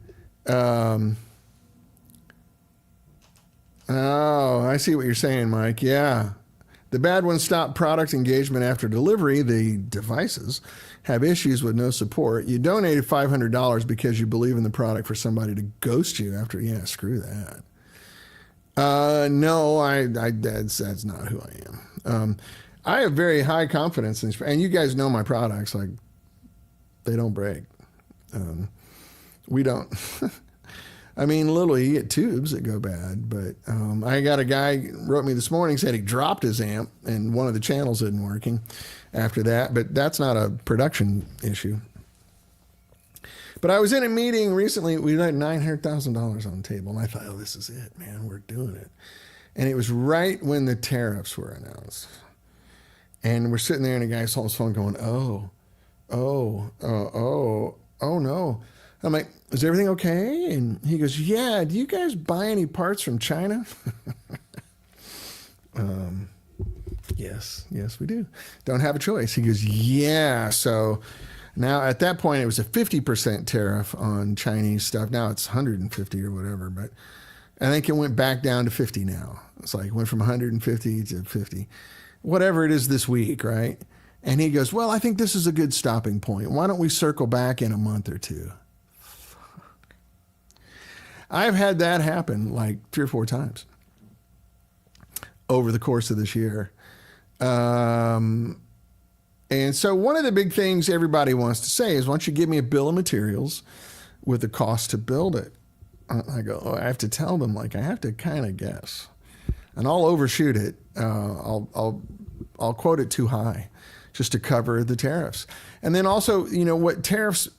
oh, I see what you're saying, Mike. Yeah. The bad ones stop product engagement after delivery. The devices have issues with no support. You donated $500 because you believe in the product for somebody to ghost you after. Yeah, screw that. No, that's not who I am. I have very high confidence in these, and you guys know my products, like they don't break. We don't. I mean, literally, you get tubes that go bad, but I got a guy wrote me this morning, said he dropped his amp and one of the channels isn't working after that, but that's not a production issue. But I was in a meeting recently, we had $900,000 on the table, and I thought, oh, this is it, man, we're doing it. And it was right when the tariffs were announced. And we're sitting there, and a guy's holding his phone going, oh no. I'm like, is everything okay? And he goes, yeah, do you guys buy any parts from China? Yes, we do. Don't have a choice. He goes, yeah. So now at that point, it was a 50% tariff on Chinese stuff. Now it's 150 or whatever, but I think it went back down to 50 now. It's like, it went from 150 to 50, whatever it is this week, right? And he goes, well, I think this is a good stopping point. Why don't we circle back in a month or two? I've had that happen like 3 or 4 times over the course of this year. And so one of the big things everybody wants to say is, why don't you give me a bill of materials with the cost to build it? I go, oh, I have to tell them, like, I have to kind of guess. And I'll overshoot it. I'll quote it too high just to cover the tariffs. And then also, what tariffs,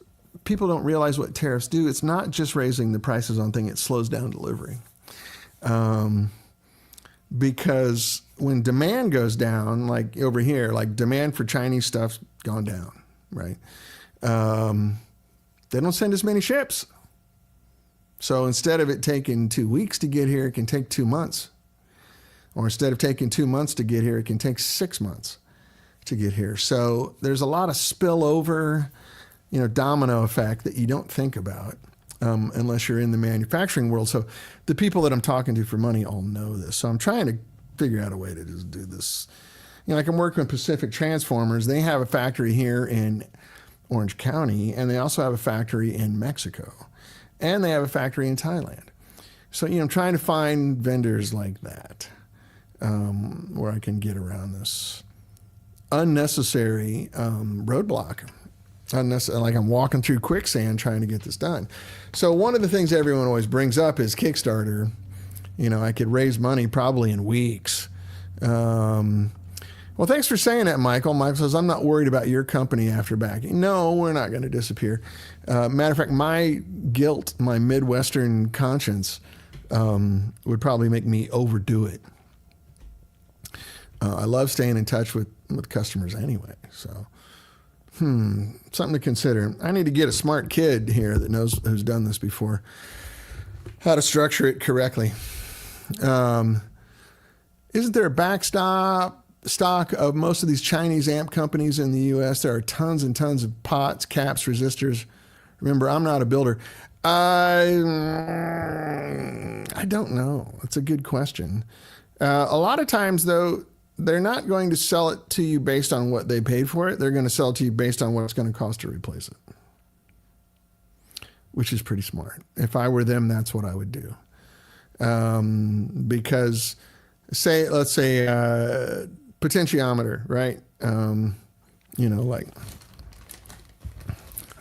people don't realize what tariffs do. It's not just raising the prices on things, it slows down delivery. Because when demand goes down, like over here, like demand for Chinese stuff's gone down, right? They don't send as many ships. So instead of it taking 2 weeks to get here, it can take 2 months. Or instead of taking 2 months to get here, it can take 6 months to get here. So there's a lot of spillover, domino effect that you don't think about unless you're in the manufacturing world. So the people that I'm talking to for money all know this. So I'm trying to figure out a way to just do this. Like I'm working with Pacific Transformers. They have a factory here in Orange County, and they also have a factory in Mexico. and they have a factory in Thailand. So, I'm trying to find vendors like that where I can get around this unnecessary roadblock. Like I'm walking through quicksand trying to get this done. So one of the things everyone always brings up is Kickstarter. I could raise money probably in weeks. Well, thanks for saying that, Michael. Michael says, I'm not worried about your company after backing. No, we're not going to disappear. Matter of fact, my guilt, my Midwestern conscience would probably make me overdo it. I love staying in touch with customers anyway. So, something to consider. I need to get a smart kid here that knows who's done this before, how to structure it correctly. Isn't there a stock of most of these Chinese amp companies in the U.S.? There are tons and tons of pots, caps, resistors. Remember, I'm not a builder. I don't know. That's a good question. A lot of times, though, they're not going to sell it to you based on what they paid for it. They're going to sell it to you based on what it's going to cost to replace it, which is pretty smart. If I were them, that's what I would do. Because let's say potentiometer, right? Like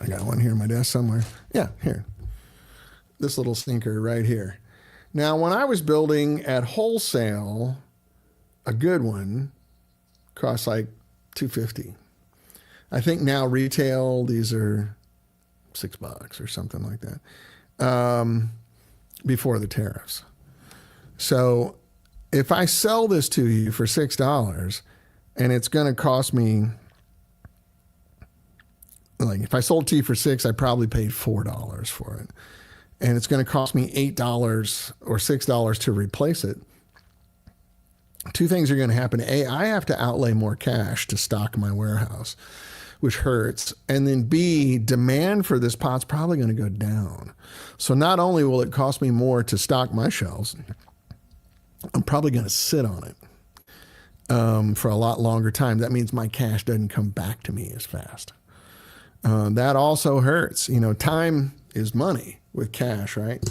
I got one here on my desk somewhere. Yeah, here. This little stinker right here. Now, when I was building at wholesale, a good one costs like $250. I think now retail, these are $6 or something like that, before the tariffs. So if I sell this to you for $6 and it's going to cost me, like if I sold it to you for $6, I probably paid $4 for it. And it's going to cost me $8 or $6 to replace it. Two things are going to happen. A, I have to outlay more cash to stock my warehouse, which hurts. And then B, demand for this pot's probably going to go down. So not only will it cost me more to stock my shelves, I'm probably going to sit on it for a lot longer time. That means my cash doesn't come back to me as fast. That also hurts. Time is money with cash, right?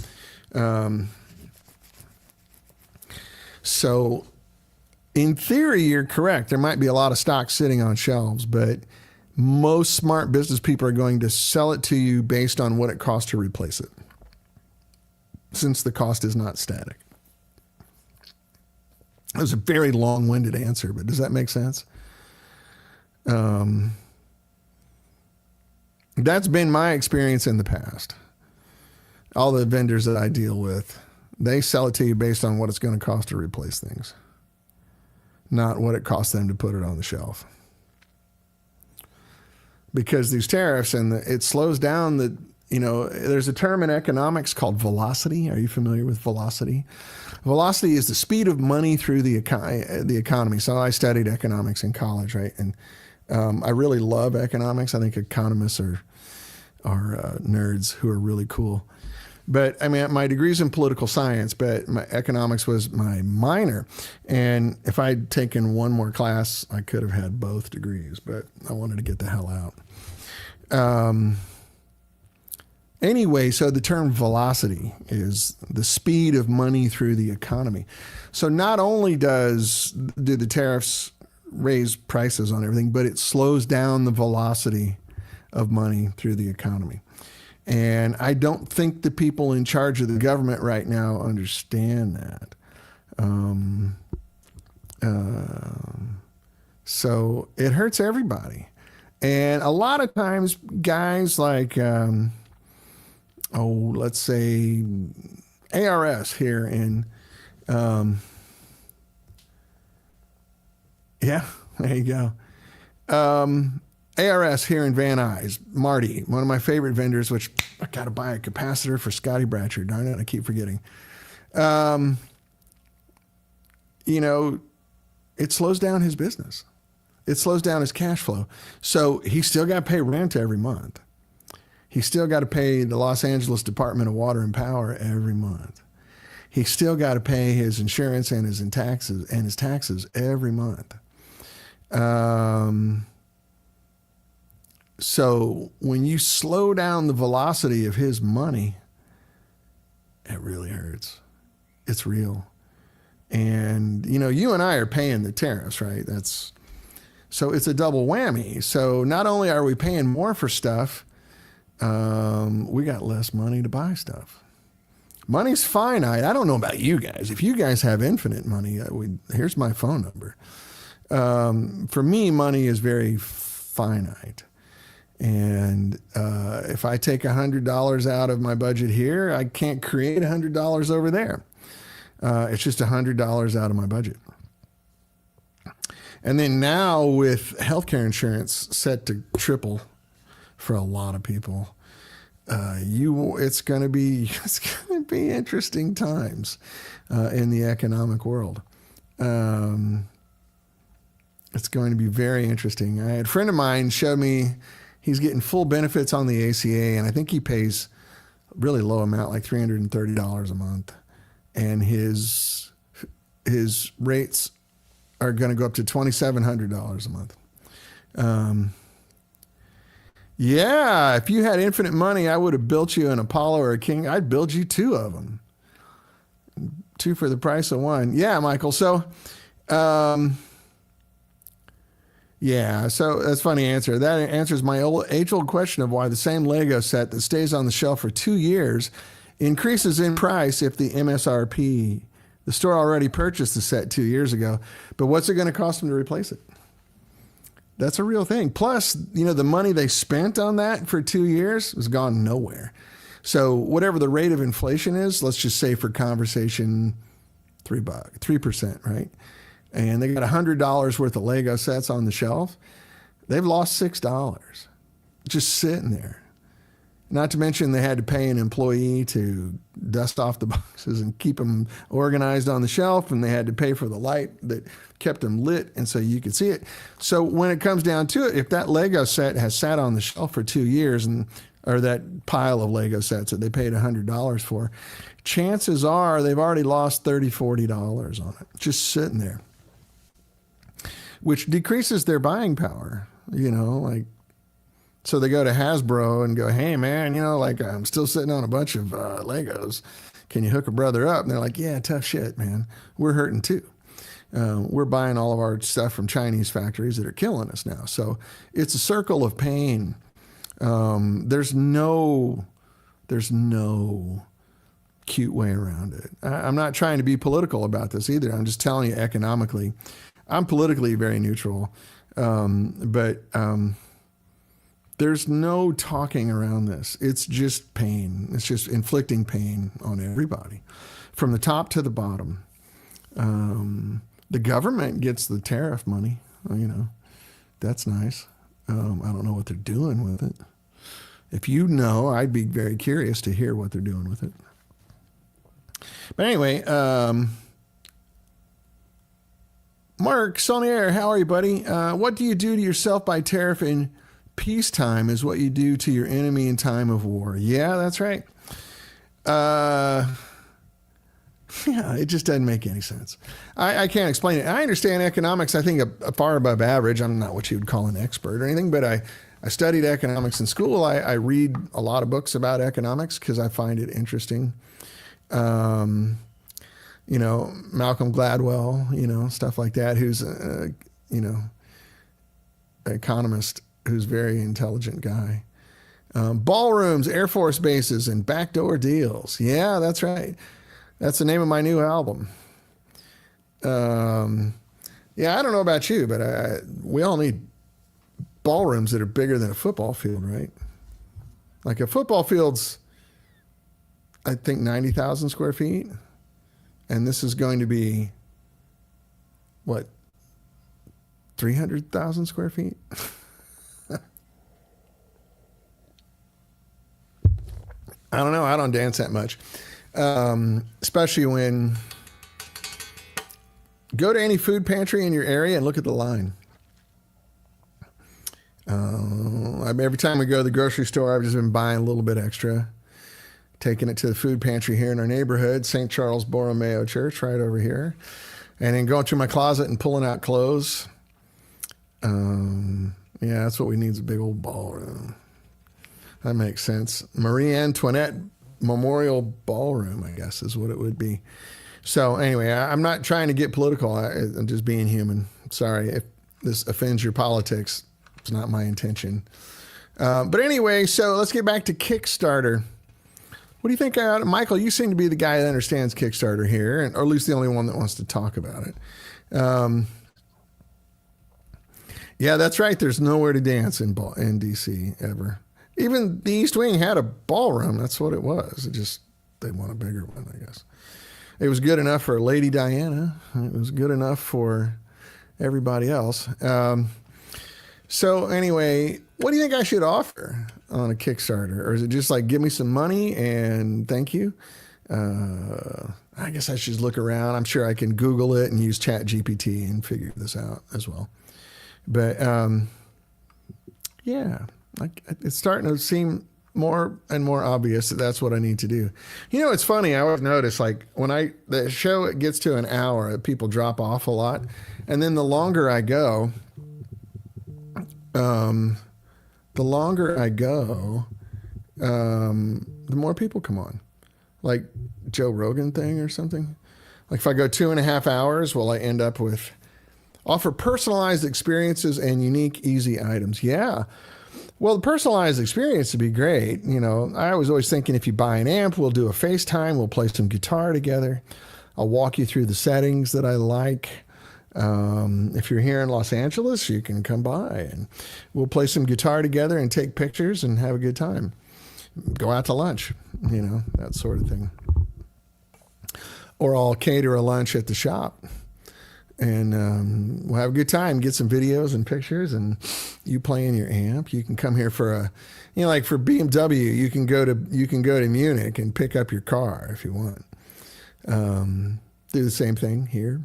So in theory, you're correct. There might be a lot of stock sitting on shelves, but most smart business people are going to sell it to you based on what it costs to replace it, since the cost is not static. That was a very long-winded answer, but does that make sense? That's been my experience in the past. All the vendors that I deal with, they sell it to you based on what it's going to cost to replace things, not what it costs them to put it on the shelf. Because these tariffs it slows down there's a term in economics called velocity. Are you familiar with velocity? Velocity is the speed of money through the economy. So I studied economics in college, right? And I really love economics. I think economists are nerds who are really cool. But I mean, my degree's in political science, but my economics was my minor. And if I'd taken one more class, I could have had both degrees, but I wanted to get the hell out. Anyway, so the term velocity is the speed of money through the economy. So not only do the tariffs raise prices on everything, but it slows down the velocity of money through the economy. And I don't think the people in charge of the government right now understand that. So it hurts everybody. And a lot of times guys like, let's say ARS here in, yeah, there you go. ARS here in Van Nuys, Marty, one of my favorite vendors, which I got to buy a capacitor for Scotty Bratcher. Darn it, I keep forgetting. It slows down his business. It slows down his cash flow. So he's still got to pay rent every month. He's still got to pay the Los Angeles Department of Water and Power every month. He's still got to pay his insurance and his taxes every month. So when you slow down the velocity of his money, It really hurts. It's real. And, you and I are paying the tariffs, right? So it's a double whammy. So not only are we paying more for stuff, we got less money to buy stuff. Money's finite. I don't know about you guys. If you guys have infinite money, here's my phone number. For me, money is very finite. And if I take $100 out of my budget here, I can't create $100 over there. It's just $100 out of my budget. And then now with healthcare insurance set to triple for a lot of people, it's going to be interesting times in the economic world. It's going to be very interesting. I had a friend of mine show me he's getting full benefits on the ACA, and I think he pays a really low amount, like $330 a month, and his rates are going to go up to $2,700 a month. Yeah, if you had infinite money, I would have built you an Apollo or a King. I'd build you 2 of them. 2 for the price of 1. Yeah, Michael. So, yeah, so that's a funny answer. That answers my age-old question of why the same Lego set that stays on the shelf for 2 years increases in price if the MSRP, the store already purchased the set 2 years ago. But what's it going to cost them to replace it? That's a real thing. Plus, the money they spent on that for 2 years has gone nowhere. So whatever the rate of inflation is, let's just say for conversation, $3, 3%, right? And they got $100 worth of Lego sets on the shelf. They've lost $6 just sitting there. Not to mention they had to pay an employee to dust off the boxes and keep them organized on the shelf, and they had to pay for the light that kept them lit and so you could see it. So when it comes down to it, if that Lego set has sat on the shelf for 2 years, or that pile of Lego sets that they paid $100 for, chances are they've already lost $30, $40 on it, just sitting there, which decreases their buying power, So they go to Hasbro and go, hey, man, I'm still sitting on a bunch of Legos. Can you hook a brother up? And they're like, yeah, tough shit, man. We're hurting too. We're buying all of our stuff from Chinese factories that are killing us now. So it's a circle of pain. There's no cute way around it. I'm not trying to be political about this either. I'm just telling you economically. I'm politically very neutral. But there's no talking around this. It's just pain. It's just inflicting pain on everybody from the top to the bottom. The government gets the tariff money, that's nice. I don't know what they're doing with it. If you know, I'd be very curious to hear what they're doing with it. But anyway, Mark Saunier, how are you, buddy? What do you do to yourself by tariff in peacetime is what you do to your enemy in time of war. Yeah, that's right. Yeah, it just doesn't make any sense. I can't explain it. I understand economics, I think, far above average. I'm not what you would call an expert or anything, but I studied economics in school. I read a lot of books about economics because I find it interesting. Malcolm Gladwell, stuff like that, who's, economist, who's a very intelligent guy. Ballrooms, Air Force bases, and backdoor deals. Yeah, that's right. That's the name of my new album. Yeah, I don't know about you, but we all need ballrooms that are bigger than a football field, right? Like a football field's, I think, 90,000 square feet. And this is going to be, 300,000 square feet? I don't know. I don't dance that much. Especially when go to any food pantry in your area and look at the line. Every time we go to the grocery store, I've just been buying a little bit extra, taking it to the food pantry here in our neighborhood, St. Charles Borromeo Church, right over here, and then going through my closet and pulling out clothes. Yeah, that's what we need is a big old ballroom. That makes sense. Marie Antoinette memorial ballroom, I guess is what it would be. So anyway, I'm not trying to get political. I'm just being human. Sorry if this offends your politics. It's not my intention. But anyway, so let's get back to Kickstarter. What do you think, Michael? You seem to be the guy that understands Kickstarter here, or at least the only one that wants to talk about it. Yeah, that's right. There's nowhere to dance in DC ever. Even the East Wing had a ballroom. That's what it was. They want a bigger one, I guess. It was good enough for Lady Diana. It was good enough for everybody else. So anyway, what do you think I should offer on a Kickstarter? Or is it just like, give me some money and thank you? I guess I should look around. I'm sure I can Google it and use ChatGPT and figure this out as well. But yeah, it's starting to seem more and more obvious that that's what I need to do. You know, it's funny. I always notice, like, when the show gets to an hour, people drop off a lot. And then the longer I go, the more people come on. Like Joe Rogan thing or something. Like if I go 2.5 hours, will I end up with offer personalized experiences and unique, easy items? Yeah. Well, the personalized experience would be great. You know, I was always thinking if you buy an amp, we'll do a FaceTime, we'll play some guitar together. I'll walk you through the settings that I like. If you're here in Los Angeles, you can come by and we'll play some guitar together and take pictures and have a good time. Go out to lunch, you know, that sort of thing. Or I'll cater a lunch at the shop. And we'll have a good time, get some videos and pictures, and you playing your amp. You can come here for like for BMW, you can go to Munich and pick up your car if you want. Do the same thing here.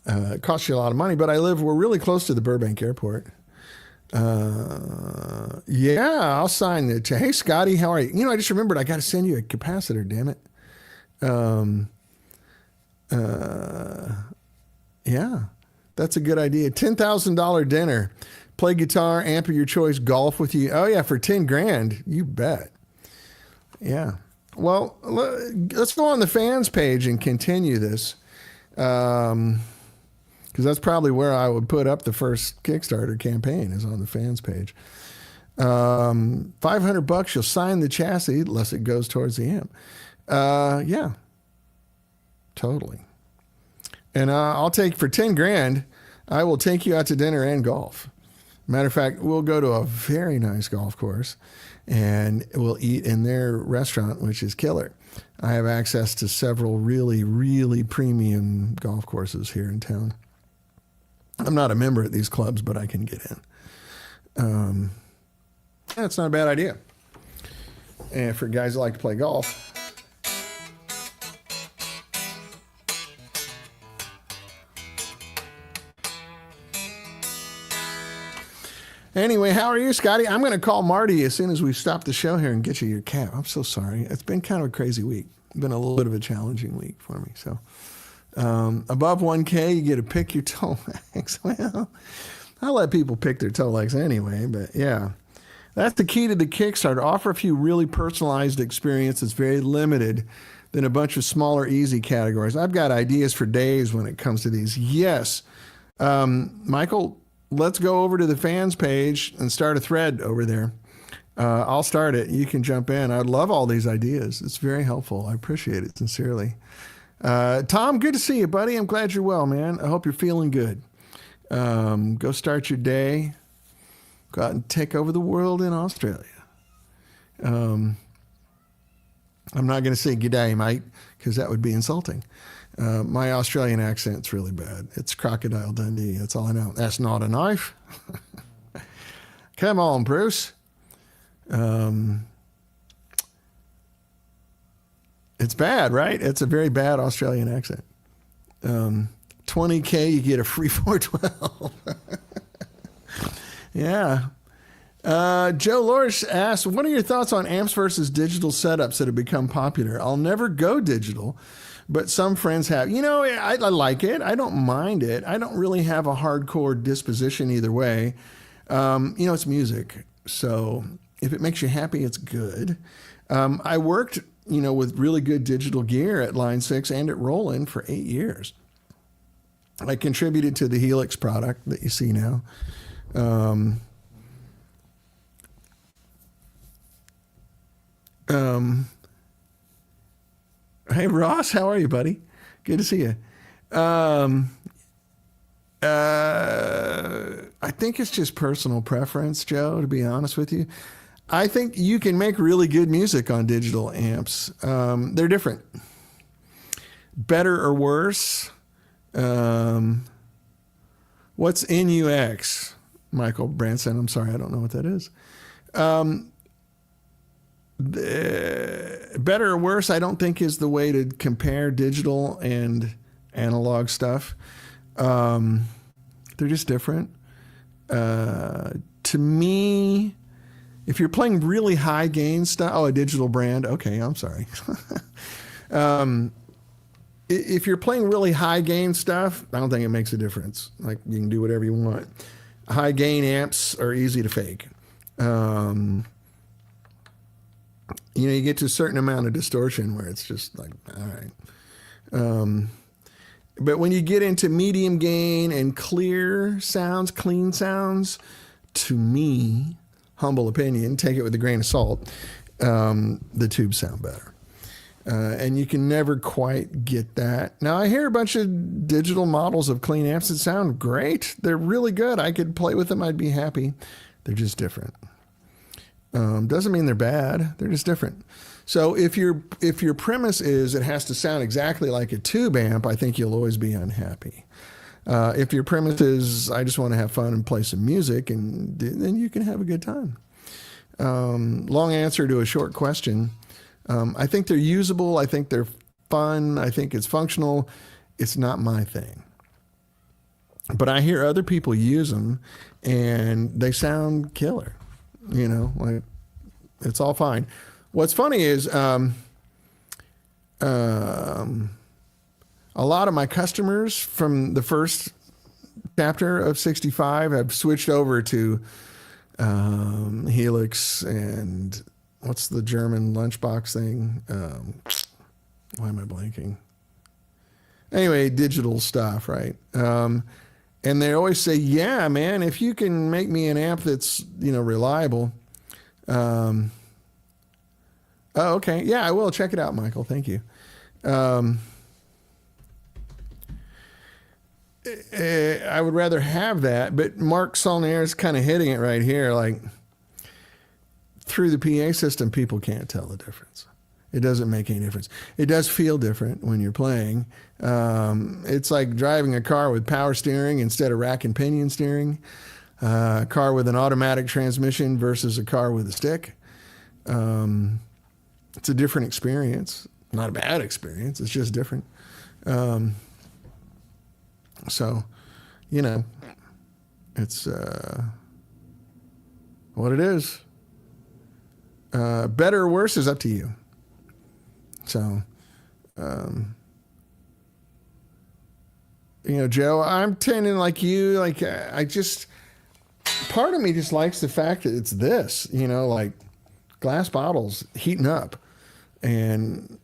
It costs you a lot of money, but we're really close to the Burbank airport. Yeah, I'll sign it. Hey, Scotty, how are you? You know, I just remembered I got to send you a capacitor, damn it. Yeah, that's a good idea. $10,000 dinner, play guitar, amp of your choice, golf with you. Oh yeah, for 10 grand, you bet. Yeah. Well, let's go on the fans page and continue this. Because that's probably where I would put up the first Kickstarter campaign is on the fans page. $500, you'll sign the chassis unless it goes towards the amp. Yeah, totally. And I'll take for 10 grand, I will take you out to dinner and golf. Matter of fact, we'll go to a very nice golf course and we'll eat in their restaurant, which is killer. I have access to several really, really premium golf courses here in town. I'm not a member at these clubs, but I can get in. That's not a bad idea. And for guys that like to play golf. Anyway, how are you, Scotty? I'm going to call Marty as soon as we stop the show here and get you your cap. I'm so sorry. It's been kind of a crazy week. It's been a little bit of a challenging week for me. So above 1K, you get to pick your toe legs. Well, I let people pick their toe legs anyway, but yeah. That's the key to the Kickstarter. Offer a few really personalized experiences, very limited, than a bunch of smaller, easy categories. I've got ideas for days when it comes to these. Yes. Michael, let's go over to the fans page and start a thread over there. I'll start it. You can jump in. I love all these ideas. It's very helpful. I appreciate it sincerely. Tom, good to see you, buddy. I'm glad you're well, man. I hope you're feeling good. Go start your day. Go out and take over the world in Australia. I'm not going to say g'day, mate, because that would be insulting. My Australian accent's really bad. It's Crocodile Dundee. That's all I know. That's not a knife. Come on, Bruce. It's bad, right? It's a very bad Australian accent. 20K, you get a free 412. Yeah. Joe Lorish asks, what are your thoughts on amps versus digital setups that have become popular? I'll never go digital, but some friends have. You know, I like it. I don't mind it. I don't really have a hardcore disposition either way. You know, it's music. So if it makes you happy, it's good. I worked with really good digital gear at Line 6 and at Roland for 8 years. I contributed to the Helix product that you see now. Hey, Ross, how are you, buddy? Good to see you. I think it's just personal preference, Joe, to be honest with you. I think you can make really good music on digital amps. They're different. Better or worse? What's NUX? Michael Branson, I'm sorry, I don't know what that is. Better or worse, I don't think is the way to compare digital and analog stuff. They're just different. To me, if you're playing really high gain stuff, a digital brand, okay, I'm sorry. If you're playing really high gain stuff, I don't think it makes a difference. Like, you can do whatever you want. High gain amps are easy to fake. You get to a certain amount of distortion where it's just like, all right. But when you get into medium gain and clear sounds, clean sounds, to me, humble opinion, take it with a grain of salt, the tubes sound better. And you can never quite get that. Now, I hear a bunch of digital models of clean amps that sound great. They're really good. I could play with them. I'd be happy. They're just different. Doesn't mean they're bad. They're just different. So if your premise is it has to sound exactly like a tube amp, I think you'll always be unhappy. If your premise is I just want to have fun and play some music, and then you can have a good time. Long answer to a short question. I think they're usable. I think they're fun. I think it's functional. It's not my thing. But I hear other people use them, and they sound killer. Like, it's all fine. What's funny is a lot of my customers from the first chapter of 65 have switched over to Helix and what's the German lunchbox thing? Why am I blanking? Anyway, digital stuff, right? And they always say, yeah, man, if you can make me an amp that's, reliable. Oh, okay. Yeah, I will. Check it out, Michael. Thank you. I would rather have that, but Mark Saulnier is kind of hitting it right here. Like, through the PA system, people can't tell the difference. It doesn't make any difference. It does feel different when you're playing. It's like driving a car with power steering instead of rack and pinion steering. A car with an automatic transmission versus a car with a stick. It's a different experience. Not a bad experience. It's just different. So, it's what it is. Better or worse is up to you. So, Joe, I'm tending like you. Like, part of me just likes the fact that it's this, like glass bottles heating up. And,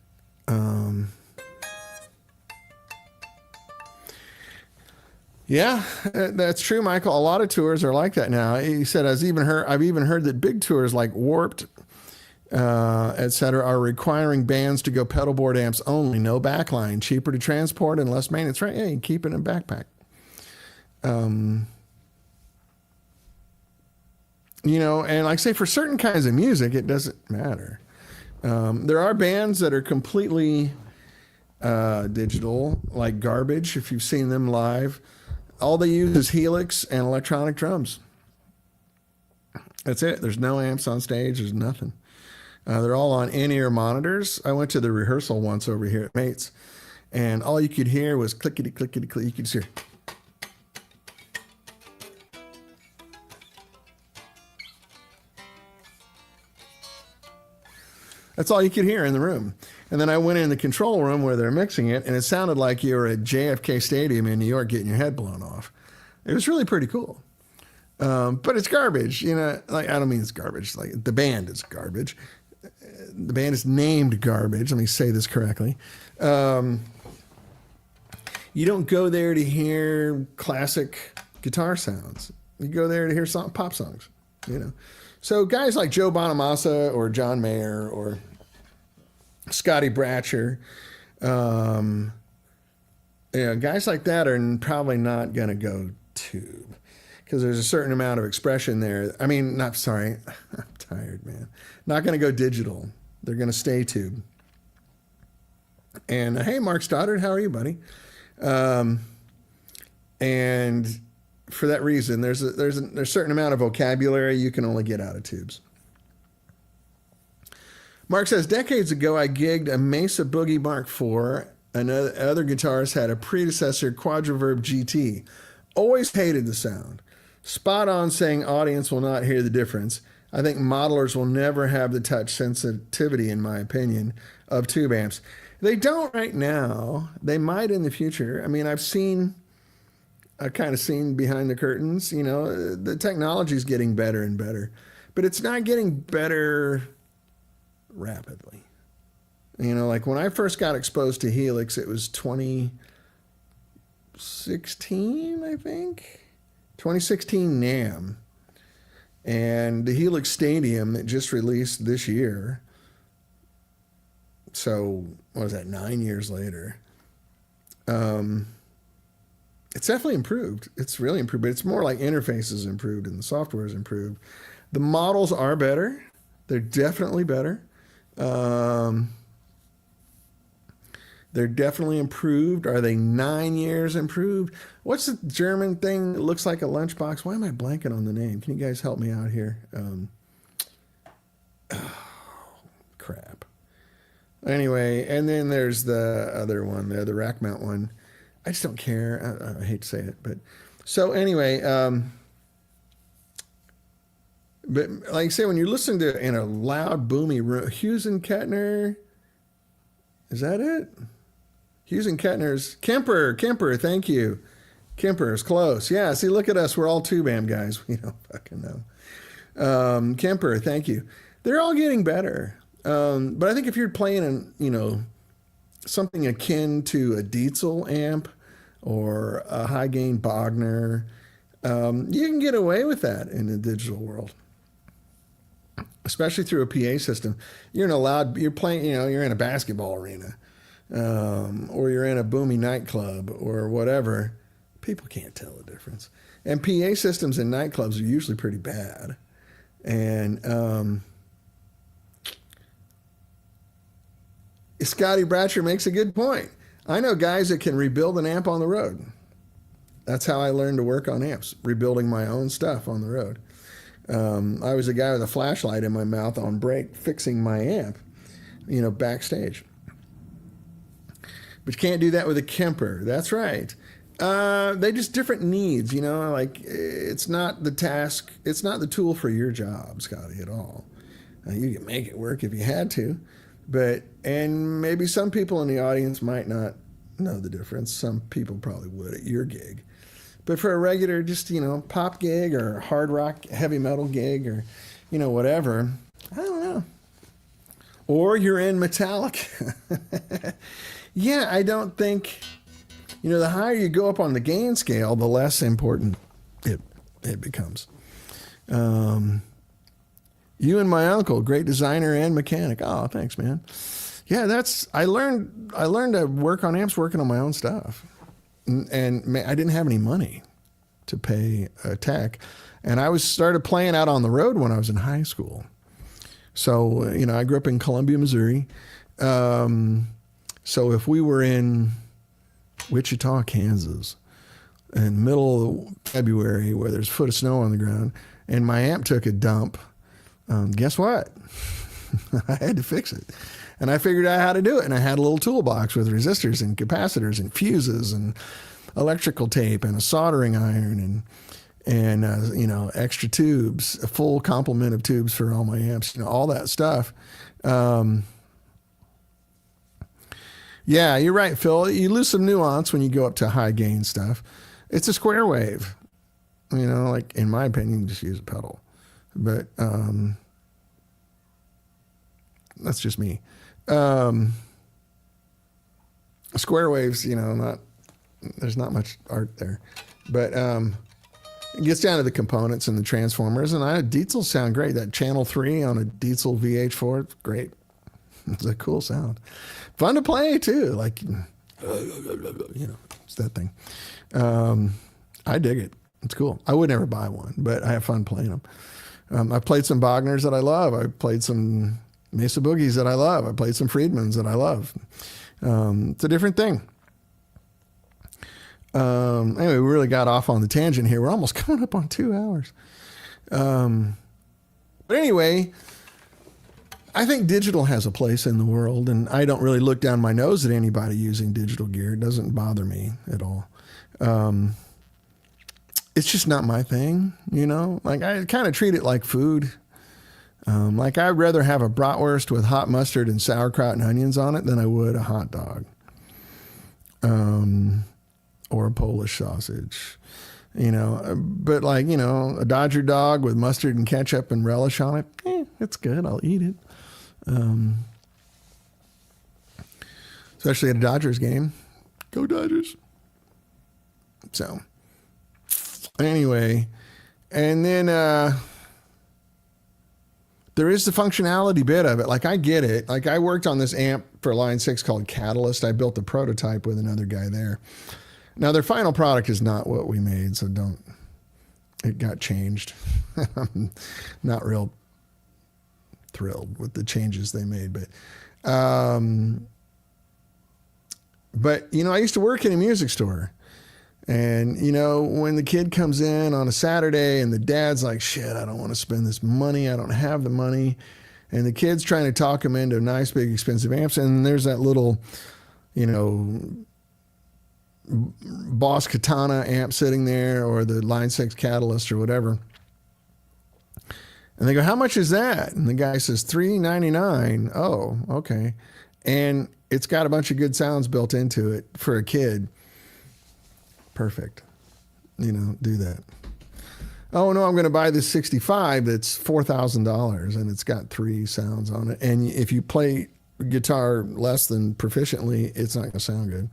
yeah, that's true, Michael. A lot of tours are like that now. He said, I've even heard that big tours like Warped, et cetera, are requiring bands to go pedal board amps only, no backline, cheaper to transport and less maintenance. Right? Yeah, you keep it in a backpack. And like say for certain kinds of music, it doesn't matter. There are bands that are completely digital, like Garbage, if you've seen them live. All they use is Helix and electronic drums. That's it. There's no amps on stage. There's nothing. They're all on in-ear monitors. I went to the rehearsal once over here at Mates, and all you could hear was clickety, clickety, click. You could just hear. That's all you could hear in the room. And then I went in the control room where they're mixing it, and it sounded like you were at JFK Stadium in New York getting your head blown off. It was really pretty cool. But it's garbage, like, I don't mean it's garbage. Like, the band is garbage. the band is named Garbage. Let me say this correctly. You don't go there to hear classic guitar sounds. You go there to hear pop songs, you know. So guys like Joe Bonamassa or John Mayer or Scotty Bratcher, guys like that are probably not going to go tube because there's a certain amount of expression there. I mean, I'm tired, man. Not going to go digital. They're going to stay tube. And hey, Mark Stoddard, how are you, buddy? And for that reason, there's a certain amount of vocabulary you can only get out of tubes. Mark says, decades ago, I gigged a Mesa Boogie Mark IV, and other guitarists had a predecessor Quadraverb GT. Always hated the sound. Spot on saying audience will not hear the difference. I think modelers will never have the touch sensitivity, in my opinion, of tube amps. They don't right now. They might in the future. I mean, I've kind of seen behind the curtains, you know, the technology is getting better and better, but it's not getting better rapidly. You know, like when I first got exposed to Helix, it was 2016, I think. 2016 NAMM. And the Helix Stadium that just released this year. So, what was that, 9 years later? It's definitely improved. It's really improved, but it's more like interfaces improved and the software is improved. The models are better. They're definitely better. They're definitely improved. Are they 9 years improved? What's the German thing that looks like a lunchbox? Why am I blanking on the name? Can you guys help me out here? Crap. Anyway, and then there's the other one, the rack mount one. I just don't care. I hate to say it, but so anyway, but like I say, when you're listening to in a loud, boomy room, Hughes and Kettner, is that it? Hughes and Kettner's Kemper, thank you. Kemper is close. Yeah, see, look at us. We're all tube amp guys. We don't fucking know. Kemper, thank you. They're all getting better. But I think if you're playing something akin to a Dietzel amp or a high gain Bogner, you can get away with that in the digital world, especially through a PA system. You're playing, you're in a basketball arena, or you're in a boomy nightclub or whatever. People can't tell the difference. And PA systems in nightclubs are usually pretty bad. And, Scotty Bratcher makes a good point. I know guys that can rebuild an amp on the road. That's how I learned to work on amps, rebuilding my own stuff on the road. I was a guy with a flashlight in my mouth on break, fixing my amp, backstage. But you can't do that with a Kemper. That's right. They just different needs, like it's not the task, it's not the tool for your job, Scotty, at all. You can make it work if you had to. And maybe some people in the audience might not know the difference. Some people probably would at your gig. But for a regular, just, pop gig or hard rock, heavy metal gig or, whatever, I don't know. Or you're in Metallica. Yeah, I don't think, the higher you go up on the gain scale, the less important it becomes. You and my uncle, great designer and mechanic. Oh, thanks, man. Yeah, I learned to work on amps working on my own stuff. And I didn't have any money to pay a tech. And I started playing out on the road when I was in high school. So, I grew up in Columbia, Missouri. So if we were in Wichita, Kansas, in middle of February where there's a foot of snow on the ground, and my amp took a dump, guess what? I had to fix it. And I figured out how to do it. And I had a little toolbox with resistors and capacitors and fuses and electrical tape and a soldering iron and extra tubes, a full complement of tubes for all my amps, all that stuff. Yeah, you're right, Phil. You lose some nuance when you go up to high gain stuff. It's a square wave. Like in my opinion, just use a pedal. But that's just me. Square waves, there's not much art there, but it gets down to the components and the transformers, and Dietzel sound great. That channel 3 on a Dietzel VH4, it's great. It's a cool sound. Fun to play too. Like, it's that thing. I dig it. It's cool. I would never buy one, but I have fun playing them. I've played some Wagners that I love. I've played some Mesa Boogies that I love. I played some Friedmans that I love. It's a different thing. Anyway, we really got off on the tangent here. We're almost coming up on 2 hours. But anyway, I think digital has a place in the world, and I don't really look down my nose at anybody using digital gear. It doesn't bother me at all. It's just not my thing, Like, I kind of treat it like food. Like, I'd rather have a bratwurst with hot mustard and sauerkraut and onions on it than I would a hot dog. Or a Polish sausage, but like, a Dodger dog with mustard and ketchup and relish on it. It's good. I'll eat it. Especially at a Dodgers game. Go Dodgers. So anyway, and then, there is the functionality bit of it. Like, I get it. Like, I worked on this amp for Line 6 called Catalyst. I built the prototype with another guy there. Now, their final product is not what we made, so it got changed. I'm not real thrilled with the changes they made, but I used to work in a music store, and, when the kid comes in on a Saturday and the dad's like, shit, I don't want to spend this money. I don't have the money. And the kid's trying to talk him into nice, big, expensive amps. And there's that little, Boss Katana amp sitting there, or the Line 6 Catalyst or whatever. And they go, how much is that? And the guy says $399. Oh, okay. And it's got a bunch of good sounds built into it for a kid. Perfect. Do that. Oh no, I'm going to buy this 65 that's $4,000 and it's got 3 sounds on it. And if you play guitar less than proficiently, it's not going to sound good.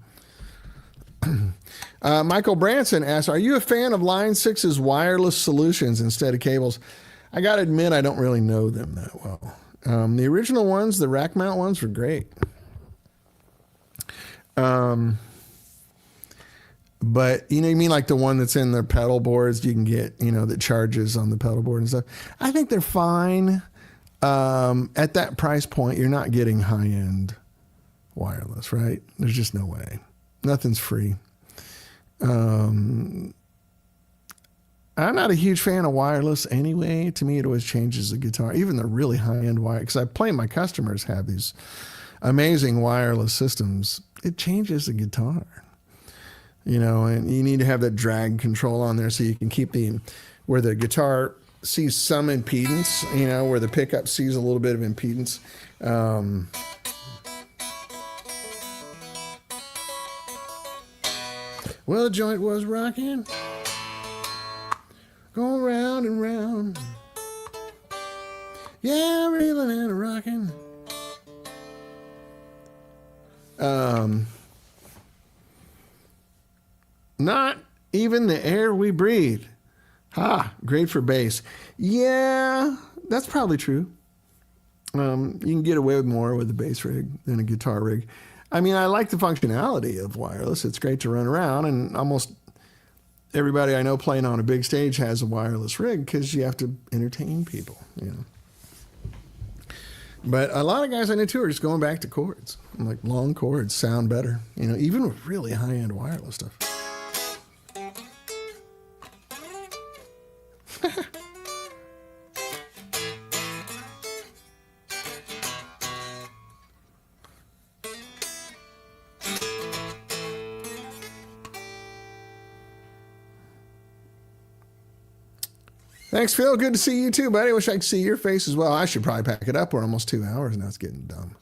Michael Branson asks, are you a fan of Line 6's wireless solutions instead of cables? I got to admit, I don't really know them that well. The original ones, the rack mount ones, were great. But, you mean like the one that's in the pedal boards you can get, that charges on the pedal board and stuff? I think they're fine. At that price point, you're not getting high-end wireless, right? There's just no way. Nothing's free. I'm not a huge fan of wireless anyway. To me, it always changes the guitar, even the really high-end wire. Because my customers have these amazing wireless systems. It changes the guitar, and you need to have that drag control on there so you can keep where the guitar sees some impedance, where the pickup sees a little bit of impedance. Well, the joint was rocking, going round and round. Yeah, reeling and rocking. Not even the air we breathe. Ha, great for bass. Yeah, that's probably true. You can get away with more with a bass rig than a guitar rig. I mean, I like the functionality of wireless. It's great to run around, and almost everybody I know playing on a big stage has a wireless rig because you have to entertain people, But a lot of guys I know too are just going back to chords. Like, long chords sound better, even with really high-end wireless stuff. Thanks, Phil. Good to see you too, buddy. Wish I could see your face as well. I should probably pack it up. We're almost 2 hours now. It's getting dumb.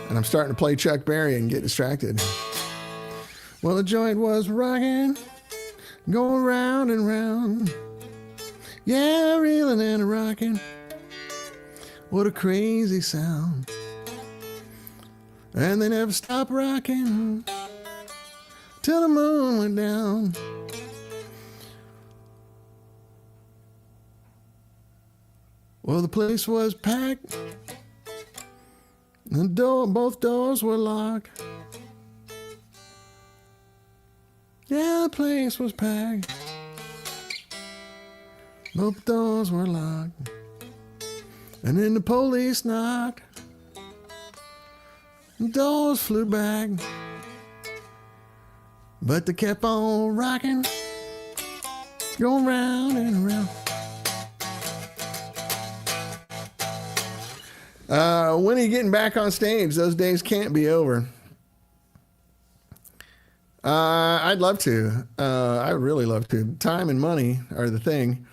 And I'm starting to play Chuck Berry and get distracted. Well, the joint was rocking, going round and round. Yeah, reeling and rocking. What a crazy sound. And they never stopped rocking till the moon went down. Well, the place was packed. Both doors were locked. Yeah, the place was packed. Both doors were locked. And then the police knocked. The doors flew back. But they kept on rocking. Going round and round. When are you getting back on stage? Those days can't be over. I'd love to. I really love to. Time and money are the thing.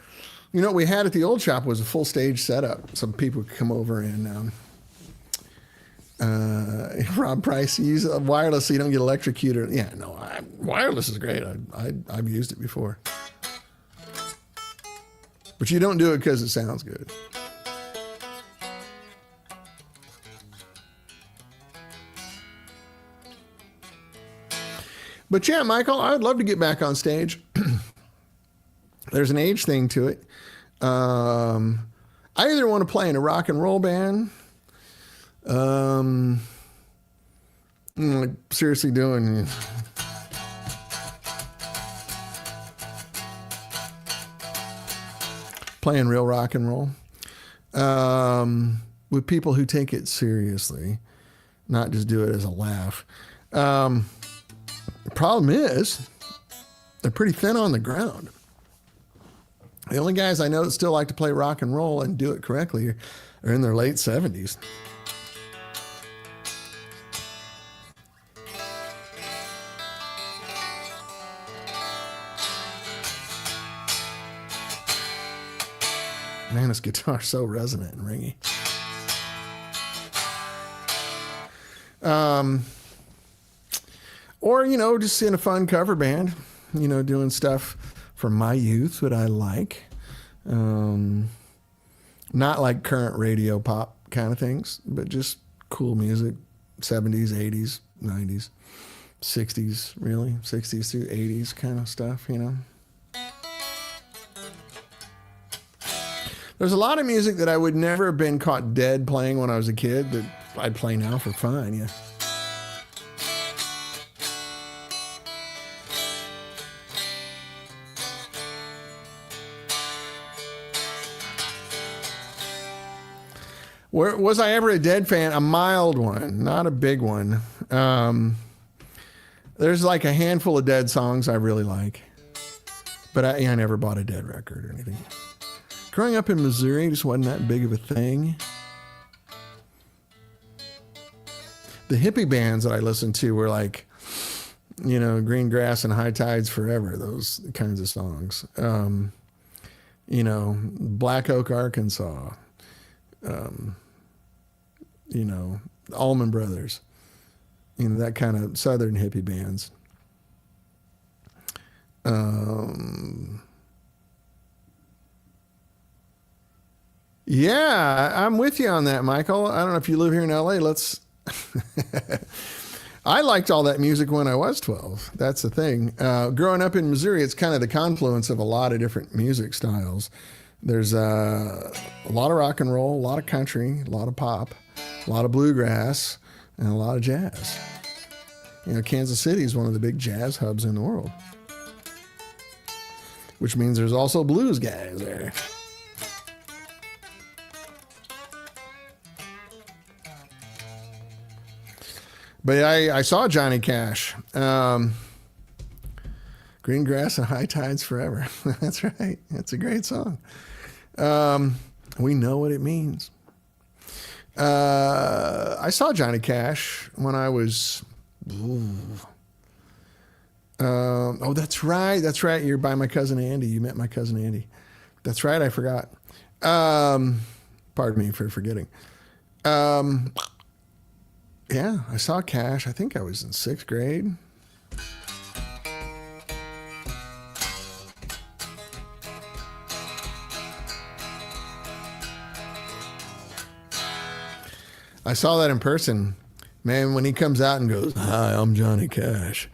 You know, what we had at the old shop was a full stage setup. Some people could come over and Rob Price, you use wireless so you don't get electrocuted. Yeah, no, wireless is great. I've used it before. But you don't do it because it sounds good. But yeah, Michael, I would love to get back on stage. There's an age thing to it. I either want to play in a rock and roll band. Like seriously doing playing real rock and roll. With people who take it seriously, not just do it as a laugh. The problem is, they're pretty thin on the ground. The only guys I know that still like to play rock and roll and do it correctly are in their late 70s. Man, this guitar's so resonant and ringy. Or, you know, just in a fun cover band, you know, doing stuff from my youth that I like. Not like current radio pop kind of things, but just cool music, 70s, 80s, 90s, 60s, really, 60s through 80s kind of stuff, you know. There's a lot of music that I would never have been caught dead playing when I was a kid that I'd play now for fun, yeah. Was I ever a Dead fan? A mild one, not a big one. There's like a handful of Dead songs I really like, but I never bought a Dead record or anything. Growing up in Missouri just wasn't that big of a thing. The hippie bands that I listened to were like, you know, Green Grass and High Tides Forever, those kinds of songs. You know, Black Oak, Arkansas. You know, Allman Brothers, you know, that kind of southern hippie bands. Yeah, I'm with you on that, Michael. I don't know if you live here in LA. I liked all that music when I was 12. That's the thing. Growing up in Missouri, it's kind of the confluence of a lot of different music styles. There's a lot of rock and roll, a lot of country, a lot of pop, a lot of bluegrass, and a lot of jazz. You know, Kansas City is one of the big jazz hubs in the world, which means there's also blues guys there. But I saw Johnny Cash. Green Grass and High Tides Forever. That's right. That's a great song. We know what it means. I saw Johnny Cash when I was... oh, that's right. That's right. You're by my cousin Andy. You met my cousin Andy. That's right. I forgot. Pardon me for forgetting. Yeah, I saw Cash. I think I was in 6th grade. I saw that in person. Man, when he comes out and goes, "Hi, I'm Johnny Cash,"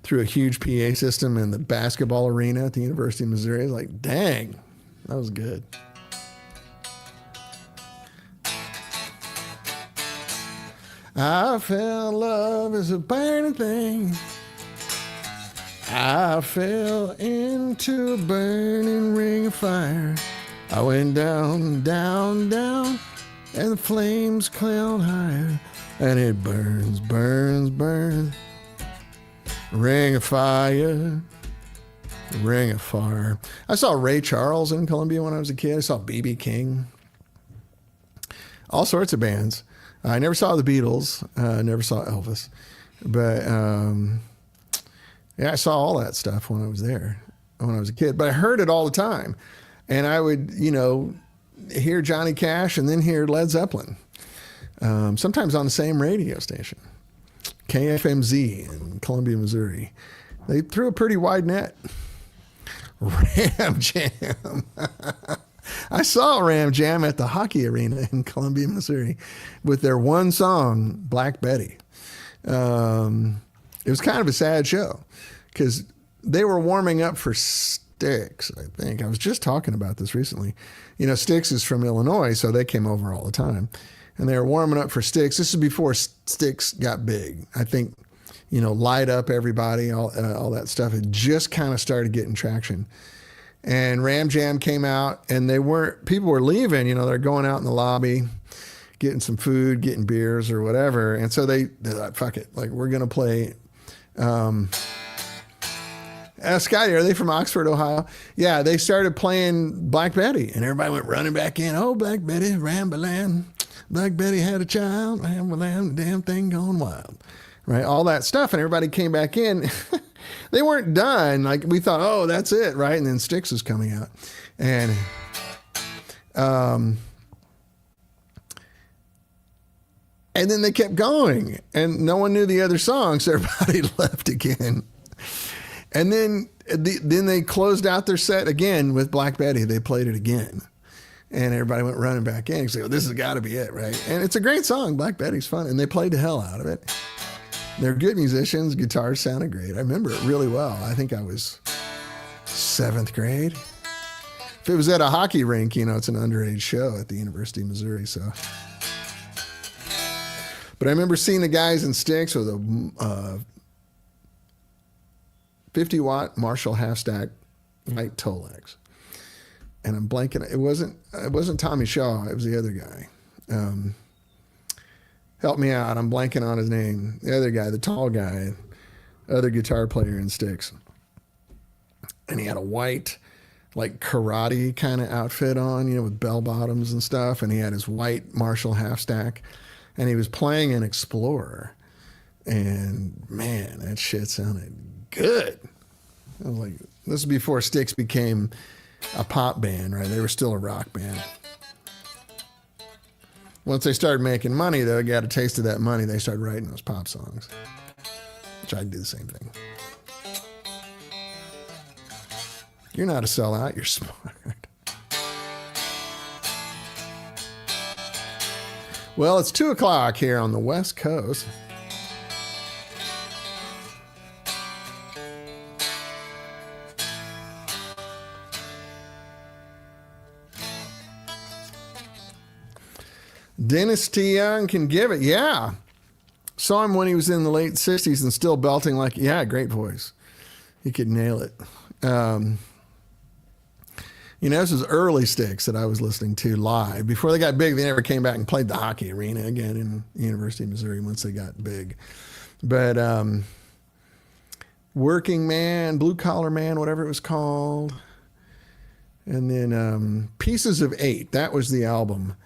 through a huge PA system in the basketball arena at the University of Missouri, I was like, dang, that was good. I felt love is a burning thing. I fell into a burning ring of fire. I went down, down, down, and the flames cloud higher. And it burns, burns, burns. Ring of fire, ring of fire. I saw Ray Charles in Columbia when I was a kid. I saw B.B. King. All sorts of bands. I never saw the Beatles. Never saw Elvis. But yeah, I saw all that stuff when I was there, when I was a kid. But I heard it all the time. And I would, hear Johnny Cash and then hear Led Zeppelin. Sometimes on the same radio station. KFMZ in Columbia, Missouri. They threw a pretty wide net. Ram Jam. I saw Ram Jam at the hockey arena in Columbia, Missouri with their one song, Black Betty. It was kind of a sad show because they were warming up for Styx, I think. I was just talking about this recently. Styx is from Illinois, so they came over all the time. And they were warming up for Styx. This is before Styx got big. I think, Light Up Everybody, all that stuff had just kind of started getting traction. And Ram Jam came out, and people were leaving, they're going out in the lobby, getting some food, getting beers or whatever. And so they're like, fuck it, like we're going to play. Scotty, are they from Oxford, Ohio? Yeah, they started playing Black Betty, and everybody went running back in. Oh, Black Betty, Rambaland. Black Betty had a child, Rambaland, the damn thing gone wild. Right, all that stuff, and everybody came back in. They weren't done. Like, we thought, oh, that's it, right? And then Styx was coming out. And then they kept going, and no one knew the other song, so everybody left again. And then they closed out their set again with Black Betty. They played it again. And everybody went running back in. So this has got to be it, right? And it's a great song. Black Betty's fun. And they played the hell out of it. They're good musicians. Guitars sounded great. I remember it really well. I think I was 7th grade. If it was at a hockey rink, it's an underage show at the University of Missouri. So, but I remember seeing the guys in Styx with a 50-watt Marshall half-stack white Tolex. And I'm blanking. It wasn't Tommy Shaw. It was the other guy. Help me out. I'm blanking on his name. The other guy, the tall guy, other guitar player in Styx. And he had a white, like karate kind of outfit on, with bell bottoms and stuff. And he had his white Marshall half stack. And he was playing an Explorer. And man, that shit sounded good. I was like, this is before Styx became a pop band, right? They were still a rock band. Once they started making money, though, got a taste of that money, they started writing those pop songs, which I'd do the same thing. You're not a sellout, you're smart. Well, it's 2 o'clock here on the West Coast. Dennis T. Young can give it. Yeah. Saw him when he was in the late 60s and still belting like, great voice. He could nail it. This was early Styx that I was listening to live. Before they got big, they never came back and played the hockey arena again in the University of Missouri once they got big. But Working Man, Blue Collar Man, whatever it was called. And then Pieces of 8, that was the album.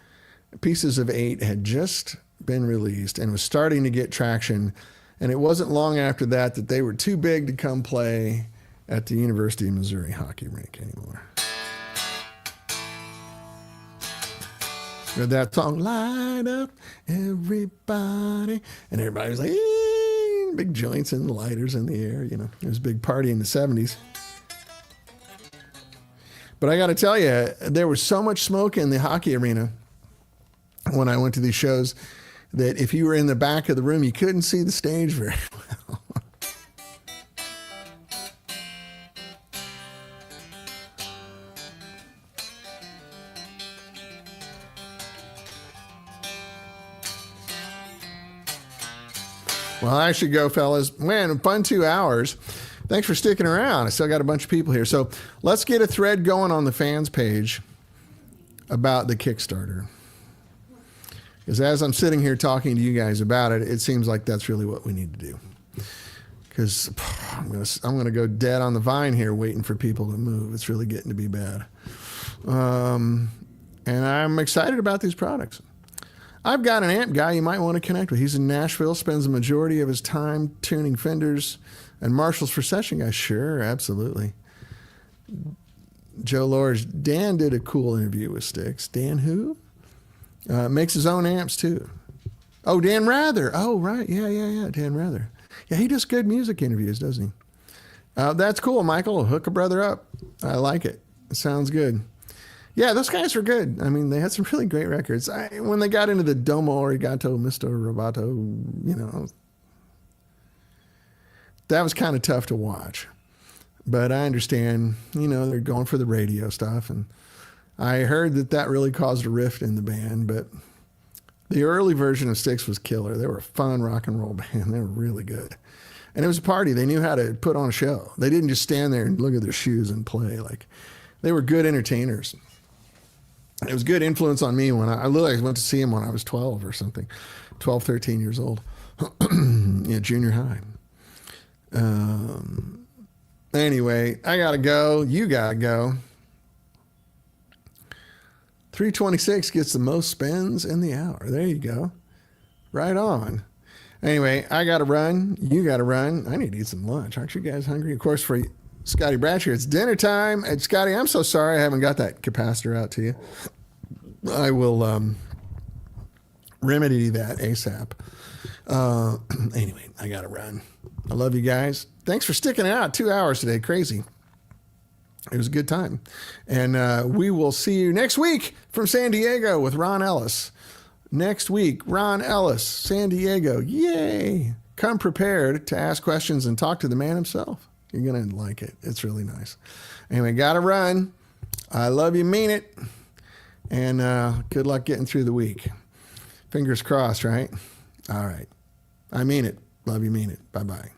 Pieces of 8 had just been released and was starting to get traction. And it wasn't long after that they were too big to come play at the University of Missouri hockey rink anymore. Heard that song, Light Up Everybody. And everybody was like, big joints and lighters in the air. It was a big party in the 70s. But I got to tell you, there was so much smoke in the hockey arena when I went to these shows. that if you were in the back of the room, you couldn't see the stage very well. Well, I should go, fellas. Man, fun 2 hours. Thanks for sticking around. I still got a bunch of people here. So let's get a thread going on the fans page about the Kickstarter. Because as I'm sitting here talking to you guys about it, it seems like that's really what we need to do. Because I'm gonna go dead on the vine here waiting for people to move. It's really getting to be bad. And I'm excited about these products. I've got an amp guy you might want to connect with. He's in Nashville, spends the majority of his time tuning Fenders and Marshalls for session guys. Sure, absolutely. Joe Lors, Dan did a cool interview with Styx. Dan who? Makes his own amps too. Oh, Dan Rather. Oh, right. Yeah. Dan Rather. Yeah, he does good music interviews, doesn't he? That's cool, Michael. Hook a brother up. I like it. It sounds good. Yeah, those guys were good. I mean, they had some really great records. When they got into the Domo Arigato Misto Roboto, you know, that was kind of tough to watch. But I understand, you know, they're going for the radio stuff. And I heard that really caused a rift in the band. But the early version of Styx was killer. They were a fun rock and roll band. They were really good. And it was a party. They knew how to put on a show. They didn't just stand there and look at their shoes and play. Like, they were good entertainers. It was good influence on me when I literally went to see him when I was 12 or something, 12, 13 years old, yeah, junior high. Anyway, I got to go. You got to go. 326 gets the most spins in the hour. There you go. Right on. Anyway, I got to run. You got to run. I need to eat some lunch. Aren't you guys hungry? Of course, for Scotty Bradshaw, it's dinner time. And Scotty, I'm so sorry I haven't got that capacitor out to you. I will remedy that ASAP. Anyway, I got to run. I love you guys. Thanks for sticking it out. 2 hours today. Crazy. It was a good time. And we will see you next week from San Diego with Ron Ellis. Next week, Ron Ellis, San Diego. Yay. Come prepared to ask questions and talk to the man himself. You're going to like it. It's really nice. Anyway, got to run. I love you, mean it. And good luck getting through the week. Fingers crossed, right? All right. I mean it. Love you, mean it. Bye-bye.